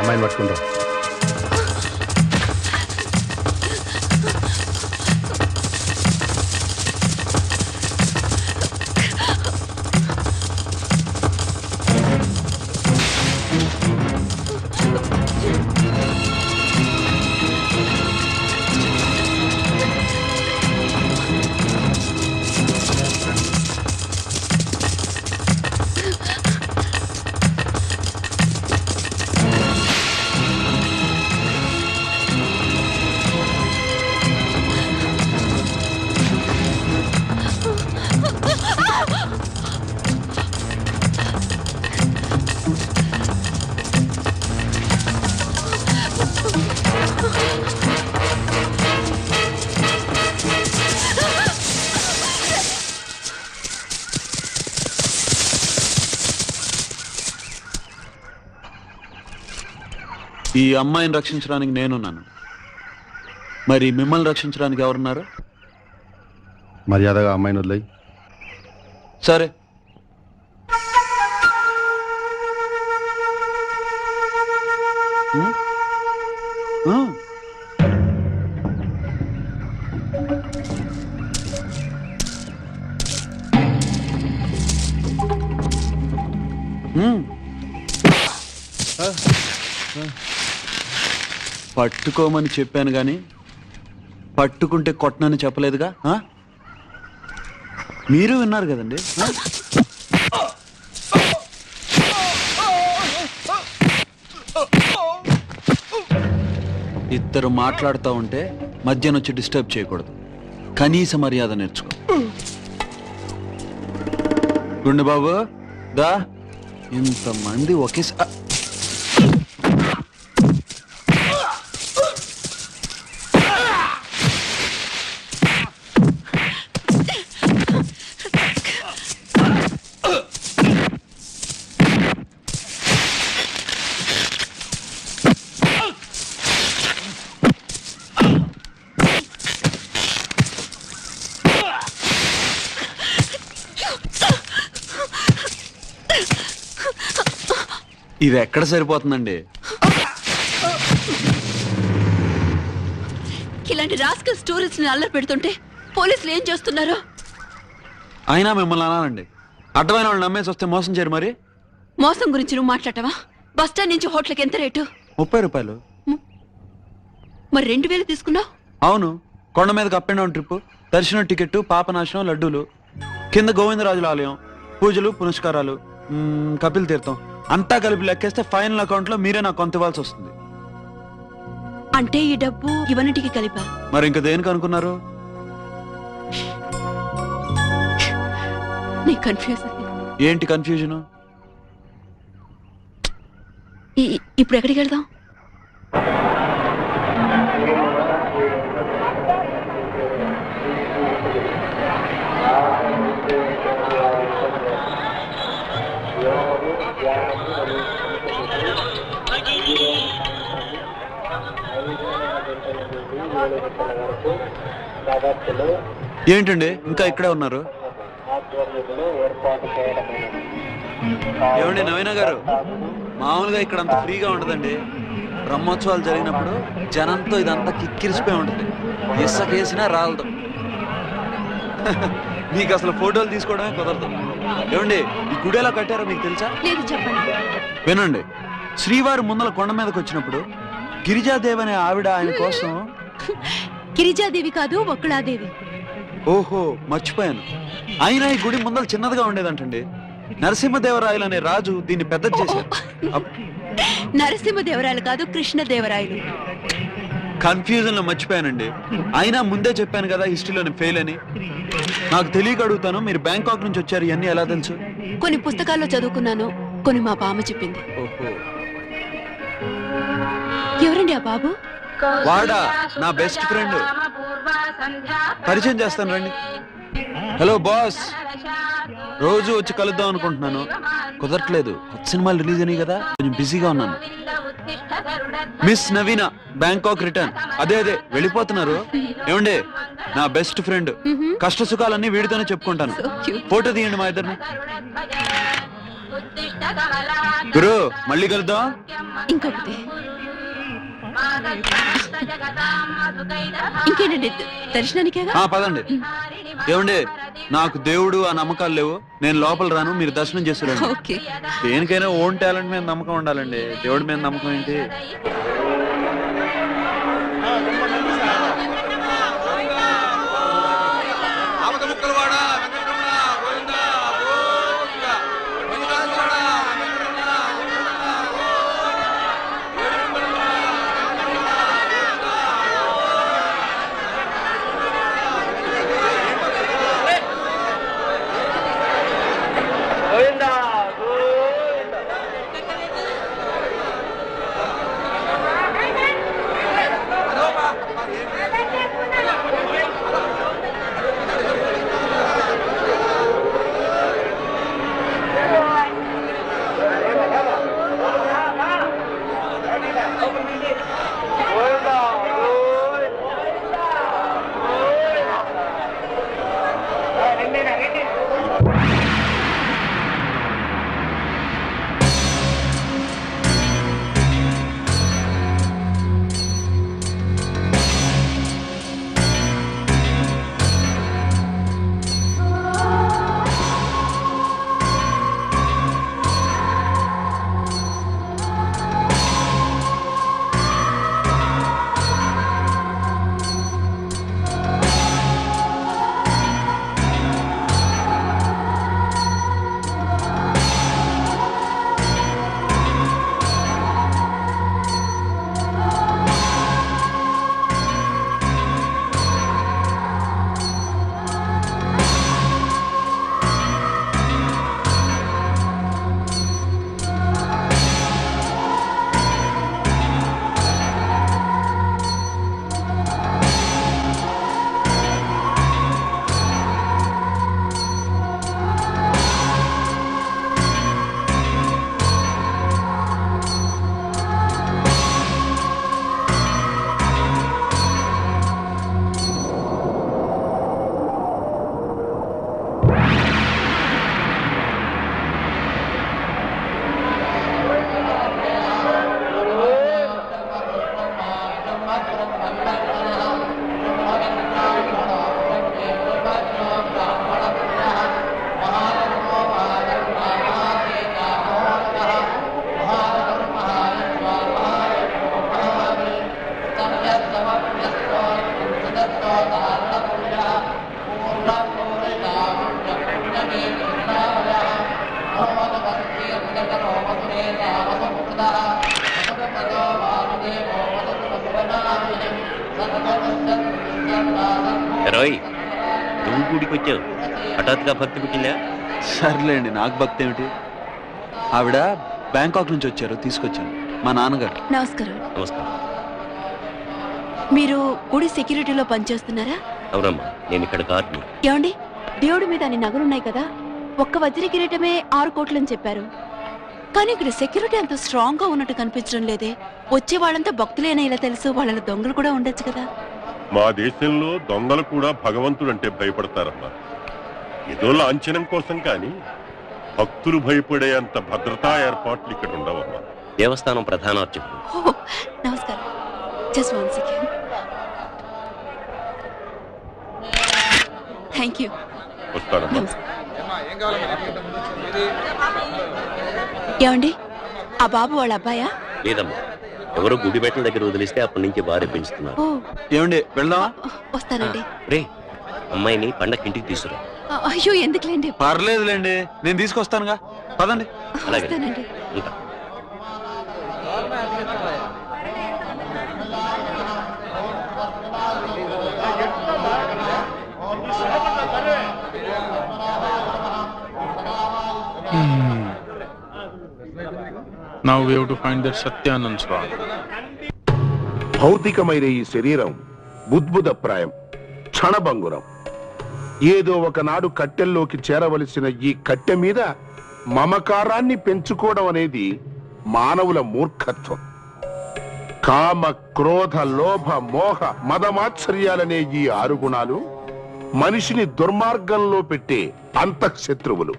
అమ్మాయిని పట్టుకుంటా. ఈ అమ్మాయిని రక్షించడానికి నేనున్నాను. మరి మిమ్మల్ని రక్షించడానికి ఎవరున్నారు? మర్యాదగా అమ్మాయిని వదిలేయి. సరే. పట్టుకోమని చెప్పాను గాని పట్టుకుంటే కొట్టనని చెప్పలేదుగా. మీరు విన్నారు కదండి. ఇద్దరు మాట్లాడుతూ ఉంటే మధ్యన వచ్చి డిస్టర్బ్ చేయకూడదు. కనీస మర్యాద నేర్చుకో. గుండు బాబు దా, ఇంతమంది ఒకేసారి ఇది ఎక్కడ సరిపోతుందండి? ఇలాంటి రాస్కల్ స్టోరీస్ ని అల్లరి పెడుతుంటే పోలీసులు ఏం చేస్తున్నారు? అయినా మిమ్మల్ని అనాలండి. అడ్డమైన వాళ్ళు నమ్మేసి వస్తే మోసం చేయరు. మరి మోసం గురించి నువ్వు మాట్లాడవా? బస్ స్టాండ్ నుంచి హోటల్కి ఎంత రేటు? 30 రూపాయలు. మరి 2000 తీసుకున్నావు? అవును, కొండ మీదకి అప్ అండ్ డౌన్ ట్రిప్, దర్శనం టికెట్, పాపనాశనం, లడ్డూలు, కింద గోవిందరాజుల ఆలయం, పూజలు పునస్కారాలు, కపిల్ తీర్థం అంతా కలిపి లెక్కేస్తే ఫైనల్ అకౌంట్ లో మీరే నాకు కొంత ఇవ్వాల్సి వస్తుంది. అంటే ఈ డబ్బు ఇవన్నిటికి కలిపా? మరి ఇంకా దేనికి అనుకున్నారు? ఏంటి కన్ఫ్యూజన్? ఇప్పుడు ఎక్కడికి వెళ్దాం? ఏంటండి ఇంకా ఇక్కడే ఉన్నారు? ఏమండి నవీన గారు, మామూలుగా ఇక్కడ అంత ఫ్రీగా ఉండదండి. బ్రహ్మోత్సవాలు జరిగినప్పుడు జనంతో ఇదంతా కిక్కిరిసిపోయి ఉంటుంది. ఇసుకేసినా రాలదు. మీకు అసలు ఫోటోలు తీసుకోవడమే కుదరదు. ఏమండి ఈ గుడి ఎలా కట్టారో మీకు తెలుసా? వినండి. శ్రీవారి ముందల కొండ మీదకి వచ్చినప్పుడు గిరిజాదేవి అనే ఆవిడ ఆయన కోసం. గిరిజాదేవి కాదు, వక్కుళాదేవి. ఓహో మర్చిపోయాను. అయినా ఈ గుడి ముందర చిన్నదిగా ఉండేదంటండి. నరసింహదేవరాయలు అనే రాజు దీన్ని పెద్దది చేశారు. నరసింహదేవరాయలు కాదు, కృష్ణదేవరాయలు. కన్ఫ్యూజన్ లో మర్చిపోయానండి. అయినా ముందే చెప్పాను కదా హిస్టరీలోని ఫెయిల్ అని. నాకు తెలియక అడుగుతాను, మీరు బ్యాంకాక్ నుంచి వచ్చారు, ఇవన్నీ ఎలా తెలుసు? కొన్ని పుస్తకాల్లో చదువుకున్నాను, కొన్ని మా బామ్మ చెప్పింది. ఓహో. ఎవరండి ఆ బాబు? వాడా నా బెస్ట్ ఫ్రెండ్. పరిచయం చేస్తాను రండి. హలో బాస్, రోజు వచ్చి కలుద్దాం అనుకుంటున్నాను, కుదరట్లేదు. కొత్త సినిమాలు రిలీజ్ అయినాయి కదా, కొంచెం బిజీగా ఉన్నాను. మిస్ నవీన బ్యాంకాక్ రిటర్న్. అదే వెళ్ళిపోతున్నారు. ఏమండి నా బెస్ట్ ఫ్రెండ్. కష్ట సుఖాలన్నీ వీడితోనే చెప్పుకుంటాను. ఫోటో తీయండి మా ఇద్దరిని. గురు మళ్ళీ కలుద్దాం. ఇంకొకటి ఇంకేంటండి దర్శనానికి? పదండి. ఏమండి నాకు దేవుడు ఆ నమ్మకాలు లేవు, నేను లోపల రాను, మీరు దర్శనం చేస్తారండి. దేనికైనా ఓన్ టాలెంట్ మీద నమ్మకం ఉండాలండి, దేవుడి మీద నమ్మకం ఏంటి? రోయ్, నువ్వు గుడికి వచ్చావు, హఠాత్తుగా భక్తి పుట్టిందా? సర్లేండి, నాకు భక్తి ఏమిటి? ఆవిడ బ్యాంకాక్ నుంచి వచ్చారు, తీసుకొచ్చాను. మా నాన్నగారు. నమస్కారం. నమస్కారం. మీరు గుడి సెక్యూరిటీలో పనిచేస్తున్నారా? అవునమ్మా, నేను ఇక్కడ గార్డ్ని. ఏమండి, దేవుడి మీద అన్ని నగలున్నాయి కదా, ఒక్క వజ్ర కిరీటమే 6 కోట్లని చెప్పారు. కానీ ఇక్కడ సెక్యూరిటీ అంత స్ట్రాంగ్ గా ఉన్నట్టు కనిపించడం లేదే. వచ్చే వాళ్ళంతా భక్తులేనా ఇలా తెలుసు? వాళ్ళ దొంగలు కూడా ఉండొచ్చు కదా. మా దేశంలో దొంగలు కూడా భగవంతుడంటే భయపడతారమ్మా. ఏదో లాంఛనం కోసం కానీ భక్తులు భయపడే అంత భద్రతా ఏర్పాట్లు ఇక్కడ ఉండవమ్మా. దేవస్థానం ప్రధాన అర్చకుడు. నమస్కారం. Just 1 second. Thank you. వస్తానమ్మా. ఏమండి, ఆ బాబు వాళ్ళ అబ్బాయా? లేదమ్మా, ఎవరో గుడి బెట్టల దగ్గర వదిలిస్తే అప్పటి నుంచి భార్య పెంచుతున్నారు. ఏమండి, వెళ్దామా? వస్తానండి. రే, అమ్మాయిని పండగ ఇంటికి తీసుకురా. అయ్యో, ఎందుకులేండి. పర్లేదులేండి, నేను తీసుకొస్తానుగా. పదండి. అలాగే. వస్తానండి. ఇంకా Now we have to find that Satyanand Swami. భౌతికమైన ఈ శరీరం బుద్భుతప్రాయం, క్షణభంగురం. ఏదో ఒకనాడు కట్టెల్లోకి చేరవలసిన ఈ కట్టె మీద మమకారాన్ని పెంచుకోవడం అనేది మానవుల మూర్ఖత్వం. కామ, క్రోధ, లోభ, మోహ, మదమాత్సర్యాలనే ఈ 6 గుణాలు మనిషిని దుర్మార్గంలో పెట్టే అంతఃశత్రువులు.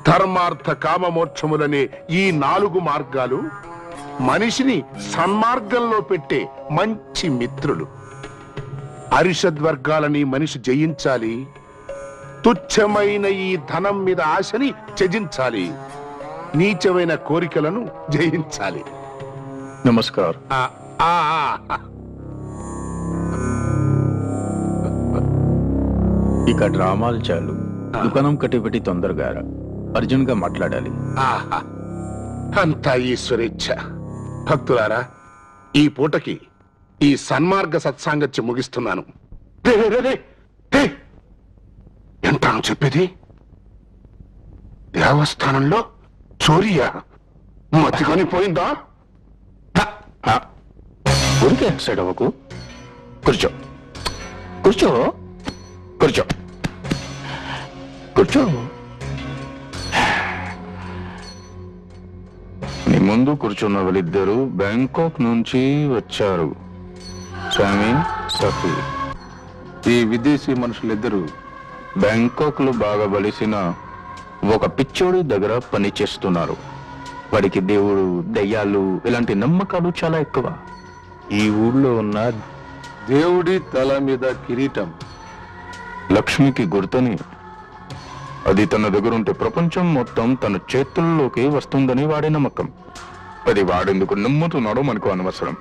ధర్మార్థ కామమోక్షములనే ఈ 4 మార్గాలు మనిషిని సన్మార్గంలో పెట్టే మంచి మిత్రులు. అరిషద్వర్గాలని మనిషి జయించాలి. తుచ్చమైన ఈ ధనం మీద ఆశని త్యజించాలి. నీచమైన కోరికలను జయించాలి. నమస్కారం. ఇక డ్రామాలు చాలు, దుకాణం కట్టిపెట్టి తొందరగా అర్జున్ గా మాట్లాడాలి. ఆహా, అంతా ఈశ్వరేచ్ఛ. భక్తులారా, ఈ పూటకి ఈ సన్మార్గ సత్సాంగత్యం ముగిస్తున్నాను. ఎంతాను చెప్పేది? దేవస్థానంలో చోరియా? మతికొని పోయిందా? ఊరికే సైడ్ అవ్వకు. కూర్చో కూర్చో కూర్చో కూర్చో. నీ ముందు కూర్చున్న వాళ్ళిద్దరూ బ్యాంకాక్ నుంచి వచ్చారు, సామీన్ సఫీ. ఈ విదేశీ మనుషులిద్దరూ బ్యాంకాక్ లో బాగా బలిసిన ఒక పిచ్చోడి దగ్గర పని చేస్తున్నారు. వాడికి దేవుడు, దయ్యాలు ఇలాంటి నమ్మకాలు చాలా ఎక్కువ. ఈ ఊళ్ళో ఉన్న దేవుడి తల మీద కిరీటం లక్ష్మికి గుర్తని, అది తన దగ్గర ఉంటే ప్రపంచం మొత్తం తన చేతుల్లోకి వస్తుందని వాడి నమ్మకం. అది వాడెందుకు నమ్ముతున్నాడో మనకు అనవసరం.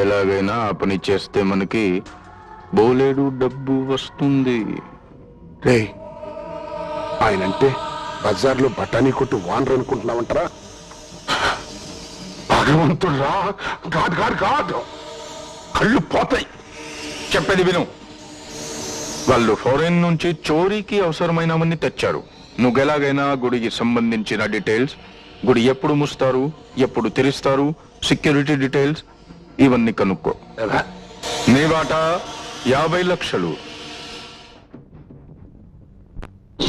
ఎలాగైనా ఆ పని చేస్తే మనకి బోలేడు డబ్బు వస్తుంది. రే, ఆయనంటే బజార్లో బఠానీ కొట్టు వానరు అనుకుంటున్నావంటారా? భగవంతుడా, కాదు కాదు కాదు, కళ్ళు పోతాయి. చెప్పేది విను. వాళ్ళు ఫారెన్ నుంచి చోరీకి అవసరమైనవన్నీ తెచ్చారు. నువ్వు ఎలాగైనా గుడికి సంబంధించిన డీటెయిల్స్, గుడి ఎప్పుడు మూస్తారు, ఎప్పుడు తెరుస్తారు, సెక్యూరిటీ డీటెయిల్స్ ఇవన్నీ కనుక్కో. నీ వాటా 50 లక్షలు.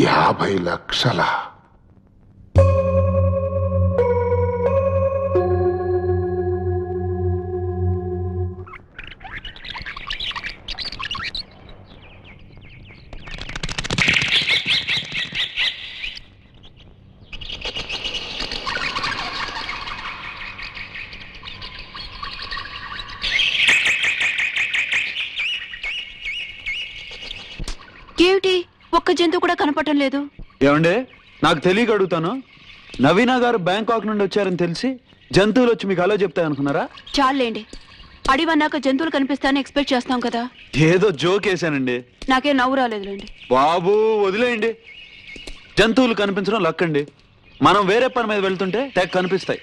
50 లక్షల? ఏమిటి, ఒక్క జంతువు కూడా కనపడటం లేదు. ఏమండే, నాకు తెలియక అడుగుతాను. నవీనా గారు బ్యాంకాక్ నుండి వచ్చారని తెలిసి జంతువులు వచ్చి మీకు అలా చెప్తాయి అనుకున్నారా? చాలేండి, అడివన్నాక జంతువులు కనిపిస్తాయని ఎక్స్పెక్ట్ చేస్తాం కదా. ఏదో జోక్ వేసానండి. నాకే నవ్వు రాలేదులేండి. బాబు వదిలేయండి. జంతువులు కనిపించడం లక్కండి. మనం వేరే పని మీద వెళ్తుంటే తెగ కనిపిస్తాయి.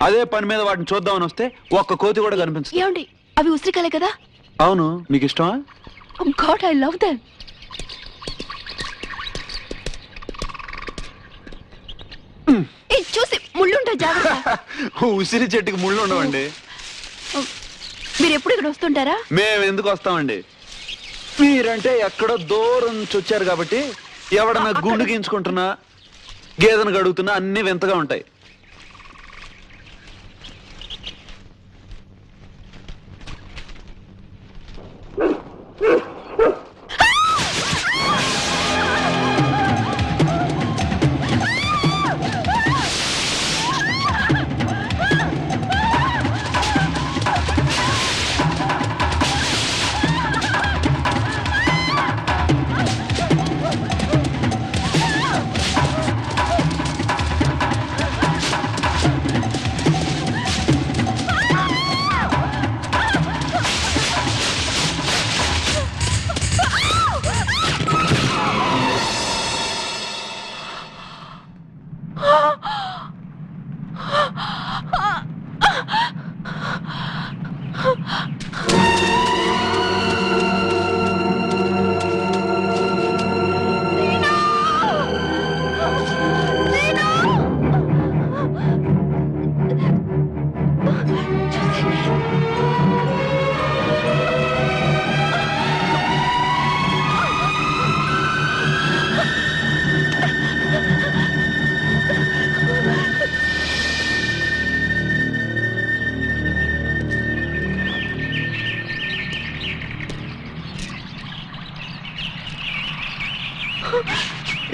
అదే పని మీద వాటిని చూద్దామని వస్తే ఒక్క కోతి కూడా కనిపించదు. ఏమండి, అవి ఉసిరికాయలే కదా? అవును, మీకు ఇష్టమా? God, I love them. చూసి ముళ్ళుంటాయి, జాగ్రత్త. ఉసిరి చెట్టుకి ముళ్ళు ఉండవండి. మీరు ఎప్పుడు ఇక్కడ వస్తుంటారా? మేము ఎందుకు వస్తామండి? మీరంటే ఎక్కడో దూరం నుంచి వచ్చారు కాబట్టి ఎవడన్నా గుండు గీంచుకుంటున్నా, గేదెను గడుగుతున్నా అన్ని వింతగా ఉంటాయి.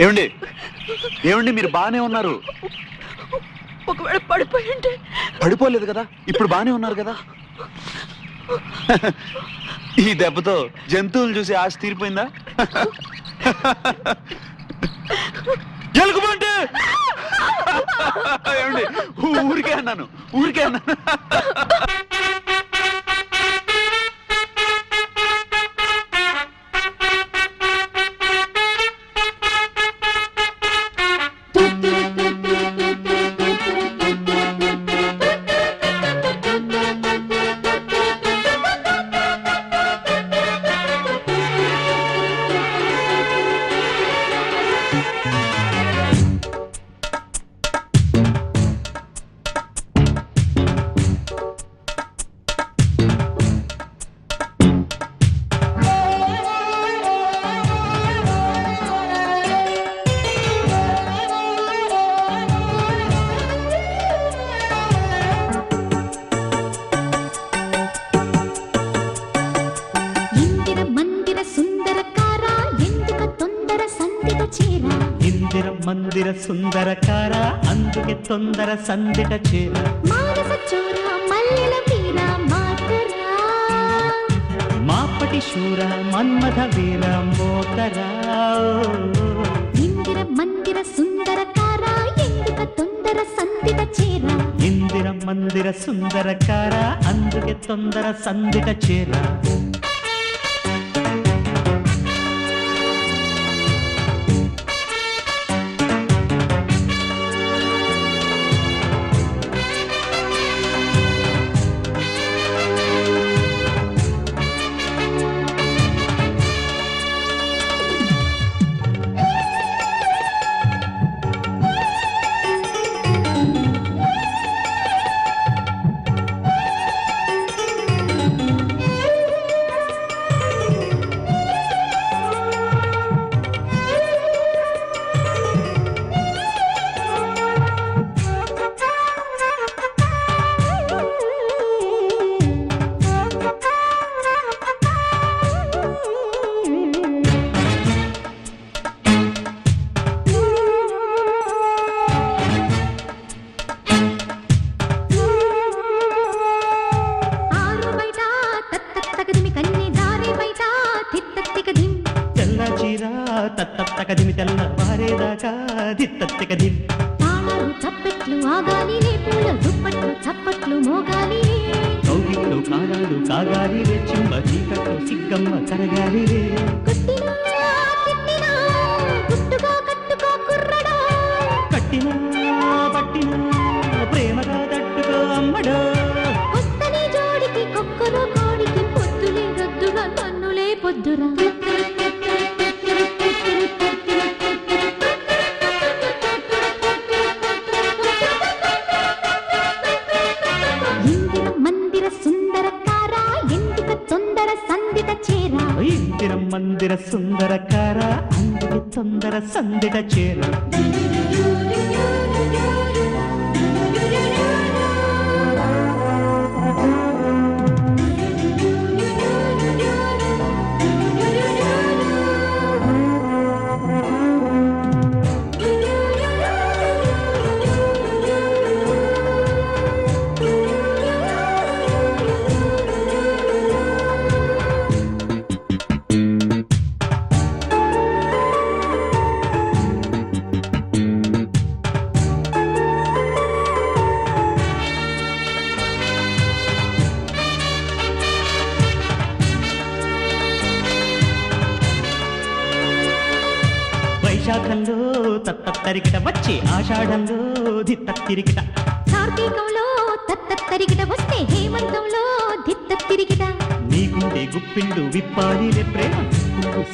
ఏమండి, ఏమండి, మీరు బానే ఉన్నారు? ఒకవేళ పడిపోయి ఉంటే? పడిపోలేదు కదా, ఇప్పుడు బానే ఉన్నారు కదా. ఈ దెబ్బతో జంతువులు చూసి ఆశ తీరిపోయిందా? ఎలుగుబంటి! ఏమండి, ఊరికే అన్నాను, ఊరికే అన్నాను. మందిర సుందరకార అందుకే తొందర సందిట చేర మానస చోర మల్లెల వీర మాతరా మాపటి శూర మన్మథ వీర మోతరా ఇందిర మందిర సుందరకార ఎందుక తొందర సందిట చేర ఇందిర మందిర సుందరకార అందుకే తొందర సందిట చేర తత్తక్కదిమి తెల్ల వారేదాకా దిత్తక్కదిమి తాళాలు చప్పెట్లు ఆగాలి పూల దుప్పట్లు చప్పట్లు మోగాలి కౌగిట్లు కాగాలు కాగాలి రే చింబ చీకట్లు సిగ్గమ్మ కరగాలి రే కట్టినా కట్టుకో కుర్రడా కట్టినా పట్టినా ప్రేమగా తట్టుకో అమ్మడో కొత్తని జోడికి కొక్కరో కోడికి పొద్దులే రద్దుగా కన్నులే పొద్దురా మందిర సుందరకార అందుకే తొందర సందిట చేర వైశాఖంలో తత్తరికిట వచ్చే ఆషాఢంలో దిత్తరికిట కార్తీకంలో తత్తరికిట వస్తే హేమంతంలో దిత్తరికిట నీకుంటే గుప్పిళ్ళు విప్పాలిలే ప్రేమ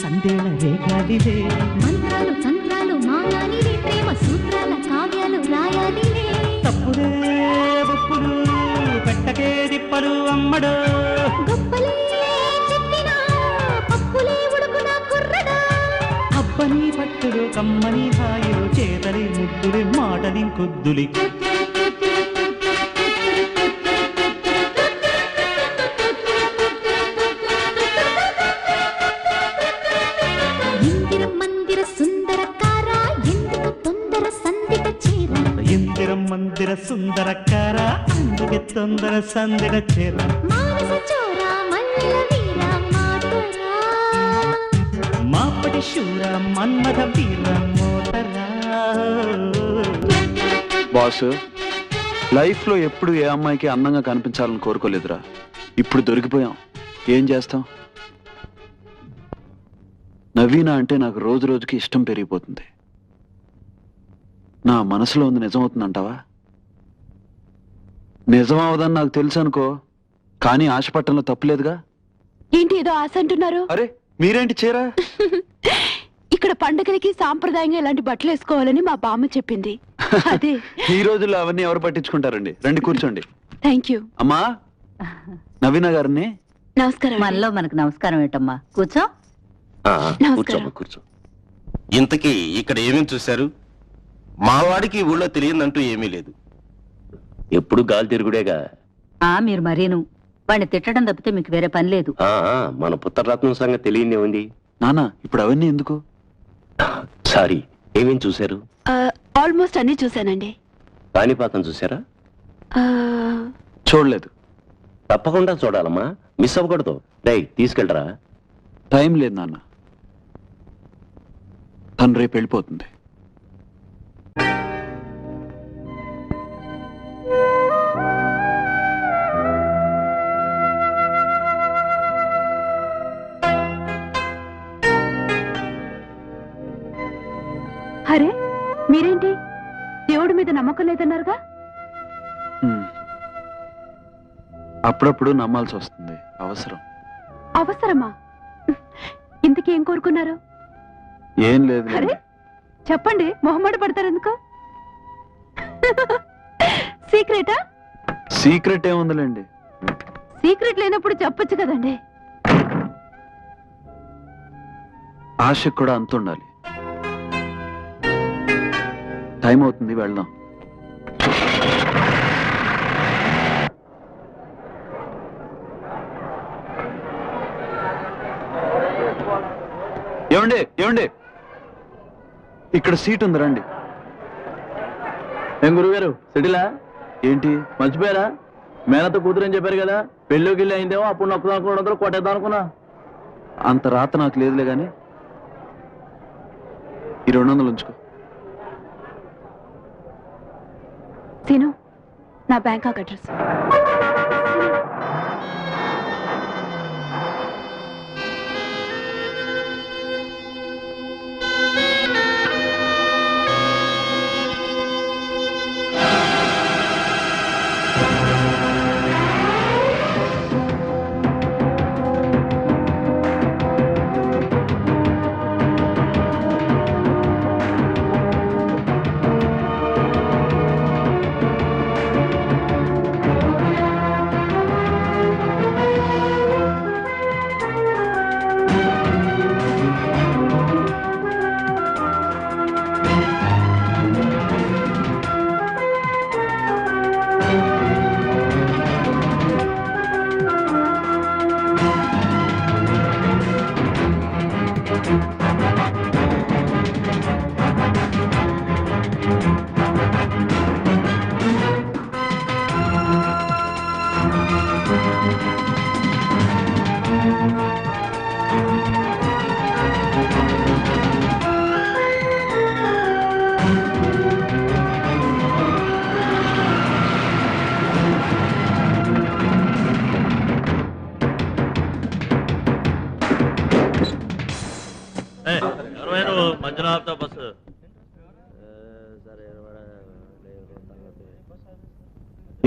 సందేళ రేగాలిలే మంత్రాలు సంత్రాలు మాయాలిలే ప్రేమ సూత్రాల కావ్యాలు రాయాలిలే తప్పులే ఉప్పులు పెట్టకే దిప్పలు అమ్మడు గొప్పలే చెప్పినా పప్పులే ఉడుకునా కుర్రడా అబ్బని పట్టులు కమ్మని హాయిలు చేతలి ముద్దులి మాటలి కొద్దులి ఇందిర మందిర సుందరకార ఎందుకు తొందర సందిట చేర ఇందిర మందిర సుందరకార అందుకే తొందర సందిట చేర మానస చోర మల్లెల వీర మాతరా మాపటి శూర మన్మథ వీర మోతరా బాస్ లైఫ్ లో ఎప్పుడు ఏ అమ్మాయికి అందంగా కనిపించాలని కోరుకోలేదురా. ఇప్పుడు దొరికిపోయాం, ఏం చేస్తాం? నవీన అంటే నాకు రోజు రోజుకి ఇష్టం పెరిగిపోతుంది. నా మనసులో ఉంది నిజమవుతుందంటావా? నిజమవదని నాకు తెలుసు అనుకో, కానీ ఆశపట్టంలో తప్పులేదుగా. ఏంటి ఏదో ఆశ అంటున్నారు? అరే మీరేంటి చీర? ఇక్కడ పండుగలకి సాంప్రదాయంగా ఇలాంటి బట్టలు వేసుకోవాలని మా బామ్మ చెప్పింది. అదే ఈ రోజుల్లో అవన్నీ ఎవరు పట్టించుకుంటారండి. రండి కూర్చోండి. Thank you. అమ్మా నవీన గారిని. నమస్కారం. మనలో మనకు నమస్కారం ఏంటమ్మా, కూర్చో. కూర్చోమ్మా కూర్చో. ఇంతకీ ఇక్కడ ఏమేమి చూశారు? మావాడికి ఊళ్ళో తెలియదంటూ ఏమీ లేదు. ఎప్పుడు గాలి తిరుగుడేగా. మీరు మరీను వాడిని తిట్టడం తప్పితే మీకు వేరే పని లేదు. మన పుత్రరత్నం సంగతి తెలియదే ఉంది. నాన్న ఇప్పుడు అవన్నీ ఎందుకు? సారీ, ఏమేం చూశారు? ఆల్మోస్ట్ అన్ని చూశానండి. కాణిపాకం చూసారా? చూడలేదు. తప్పకుండా చూడాలమ్మా, మిస్ అవ్వకూడదు. రై తీసుకెళ్ళరా. టైం లేదు నాన్న, తను రేపు వెళ్ళిపోతుంది. అరే మీరేంటి దేవుడి మీద నమ్మకం లేదన్నారుగా? అప్పుడప్పుడు నమ్మాల్సి వస్తుంది, అవసరం. అవసరమా? ఇంతకేం కోరుకున్నారు? ఏం లేదు. అరే చెప్పండి, మొహమాట పడతారు ఎందుకు? సీక్రెటా? సీక్రెట్ ఏముందిలేండి. సీక్రెట్ లేనప్పుడు చెప్పొచ్చు కదండి. ఆశకు కూడా అంత ఉండాలి. టైం అవుతుంది, వెళ్దాం. ఏమండి ఏమండి, ఇక్కడ సీట్ ఉంది, రండి. ఏం గురుగారు సిటీలా? ఏంటి మర్చిపోయారా? మేనతో కూతురు అని చెప్పారు కదా, పెళ్ళికి వెళ్ళి అయిందేమో, అప్పుడు నొక్కదానుకున్న కొట్టేద్దాం అనుకున్నా. అంత రాత నాకు లేదులే గాని ఈ 200 ఉంచుకో. సీను, నా బ్యాంకాక్ అడ్రస్.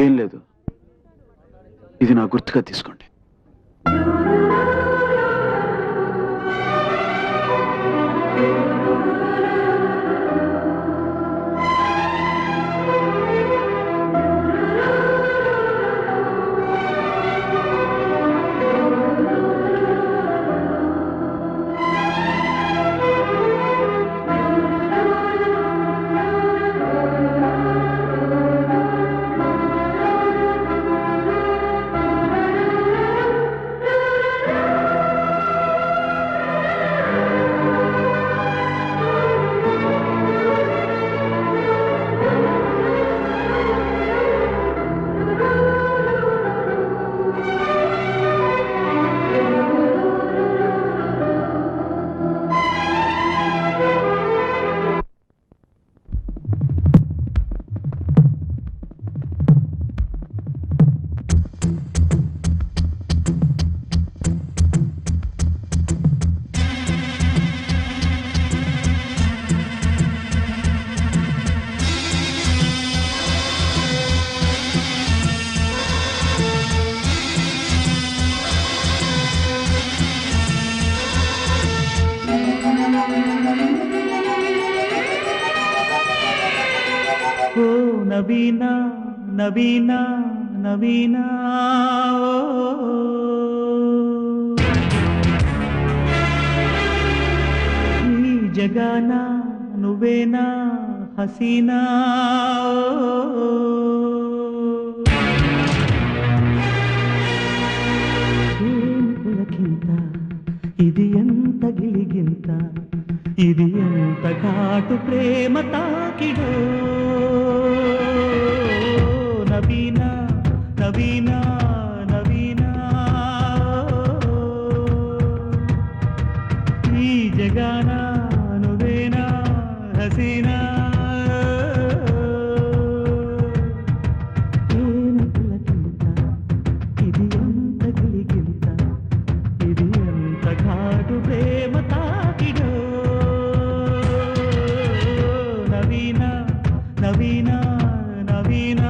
ఏం లేదు, ఇది నా గుర్తుగా తీసుకోండి. నవీనా నవీనా నవీనా ఈ జగాన నువ్వేనా హసీనా ఏం పులకింత ఇది ఎంత గిలిగింత ఇది ఎంత ఘాటు ప్రేమ తాకిడో నవీన నవీన నవీన ఈ జగాన నువ్వేనా హసీనా ఇది ఎంత గిలిగిలిత ఇది ఎంత ఘాటు ప్రేమ తాకిడో నవీన నవీన నవీన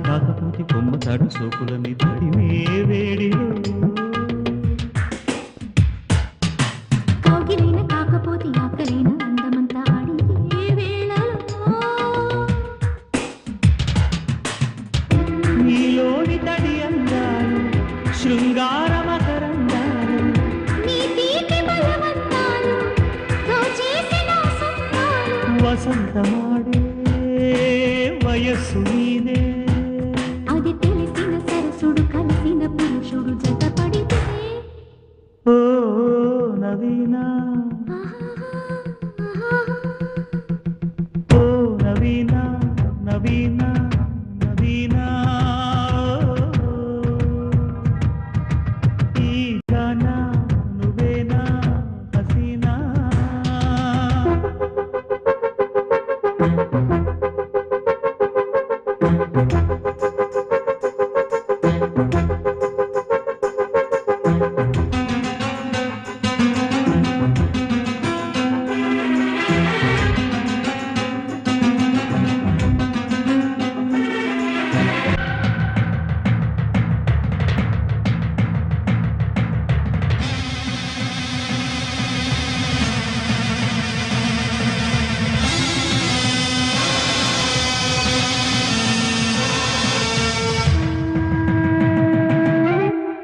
కాకపోతే కొమ్మతాడు సోకులని తడిమే వేడిలో కౌగిలైన కాకపోతే ఆకలైన అందమంతా ఆడి వేళలో నీలోని తడి అందాలు శృంగార మకరందాలు నీ తీపి బలవంతాలు దోచేసిన సొంతాలు వసంతమాడే వయస్సు నీదే అది తెలిసిన సరసుడు కలిసిన పురుషుడు జతపడితే ఓ నవీన ఓ నవీన నవీన నవీన ఈ గానా నువ్వేనా హసీనా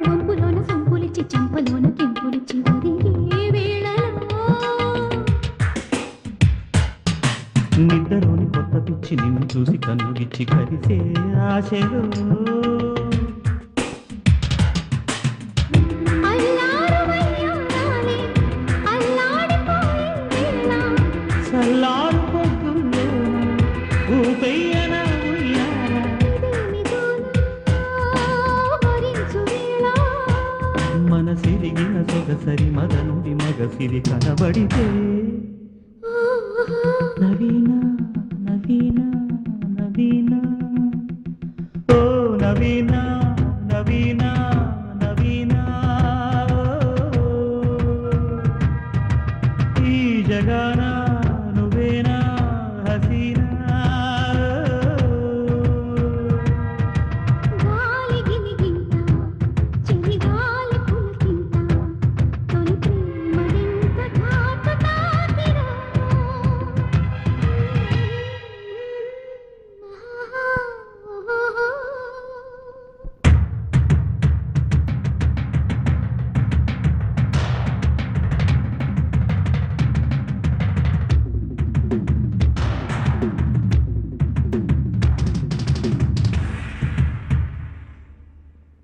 వంపులోన సంపులిచ్చి చెంపలోన కెంపులిచ్చి ఒదిగే వేళలో నిద్రలోని కొత్త పిచ్చి నిన్ను చూసి కన్నుగిచ్చి కరిసే ఆశలో అల్లారువయ్యారాలే అల్లాడిపోయిందేళ సల్లారు పొద్దుల్లో ఊపయ్యన ఉయ్యాల వరించు వేళ మనసిరిగిన సొగసరి మదనుడి మగసిరి కనబడితే నవీన నవీన నవీన ఓ నవీన నవీన నవీన ఈ జగాన నువ్వేనా హసీనా గాలి గిలిగింత చెలి గాలి పులకింత తొలి ప్రేమదెంత ఘాటు తాకిరా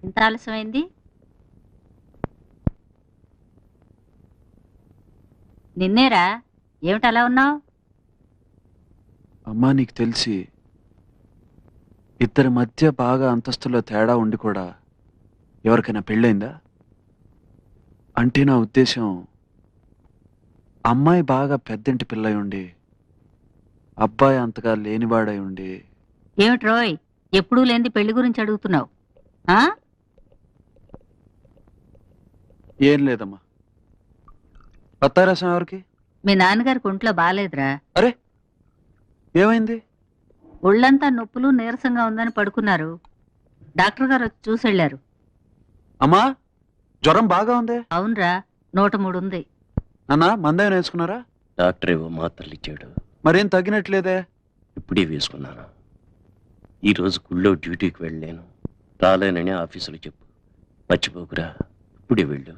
ఎంత ఆలస్యమైంది? నిన్నేరా, ఏమిటి అలా ఉన్నావు? అమ్మా నీకు తెలిసి ఇద్దరి మధ్య బాగా అంతస్తులో తేడా ఉండి కూడా ఎవరికైనా పెళ్ళైందా? అంటే నా ఉద్దేశం అమ్మాయి బాగా పెద్దంటి పిల్లై ఉండి అబ్బాయి అంతగా లేనివాడై ఉండి. ఏమిటి రోయ్, ఎప్పుడూ లేని పెళ్లి గురించి అడుగుతున్నావు? ఆ? ఏం లేదమ్మా. పత్తారసం ఎవరికి? మీ నాన్నగారికి ఒంట్లో బాగాలేదురా. అరే ఏమైంది? ఒళ్ళంతా నొప్పులు నీరసంగా ఉందని పడుకున్నారు. డాక్టర్ గారు వచ్చి చూసెళ్లారు. అమ్మా జ్వరం బాగా ఉంది. అవునరా, 103 ఉంది. నాన్న మందేమైనా వేసుకున్నారా? డాక్టర్ ఏవో మాత్రలు ఇచ్చాడు. మరేం తగ్గినట్లేదే? ఇప్పుడే వేసుకున్నాను. ఈరోజు గుళ్ళో డ్యూటీకి వెళ్ళలేను, రాలేనని ఆఫీసులో చెప్పు. మర్చిపోకురా, ఇప్పుడే వెళ్ళు.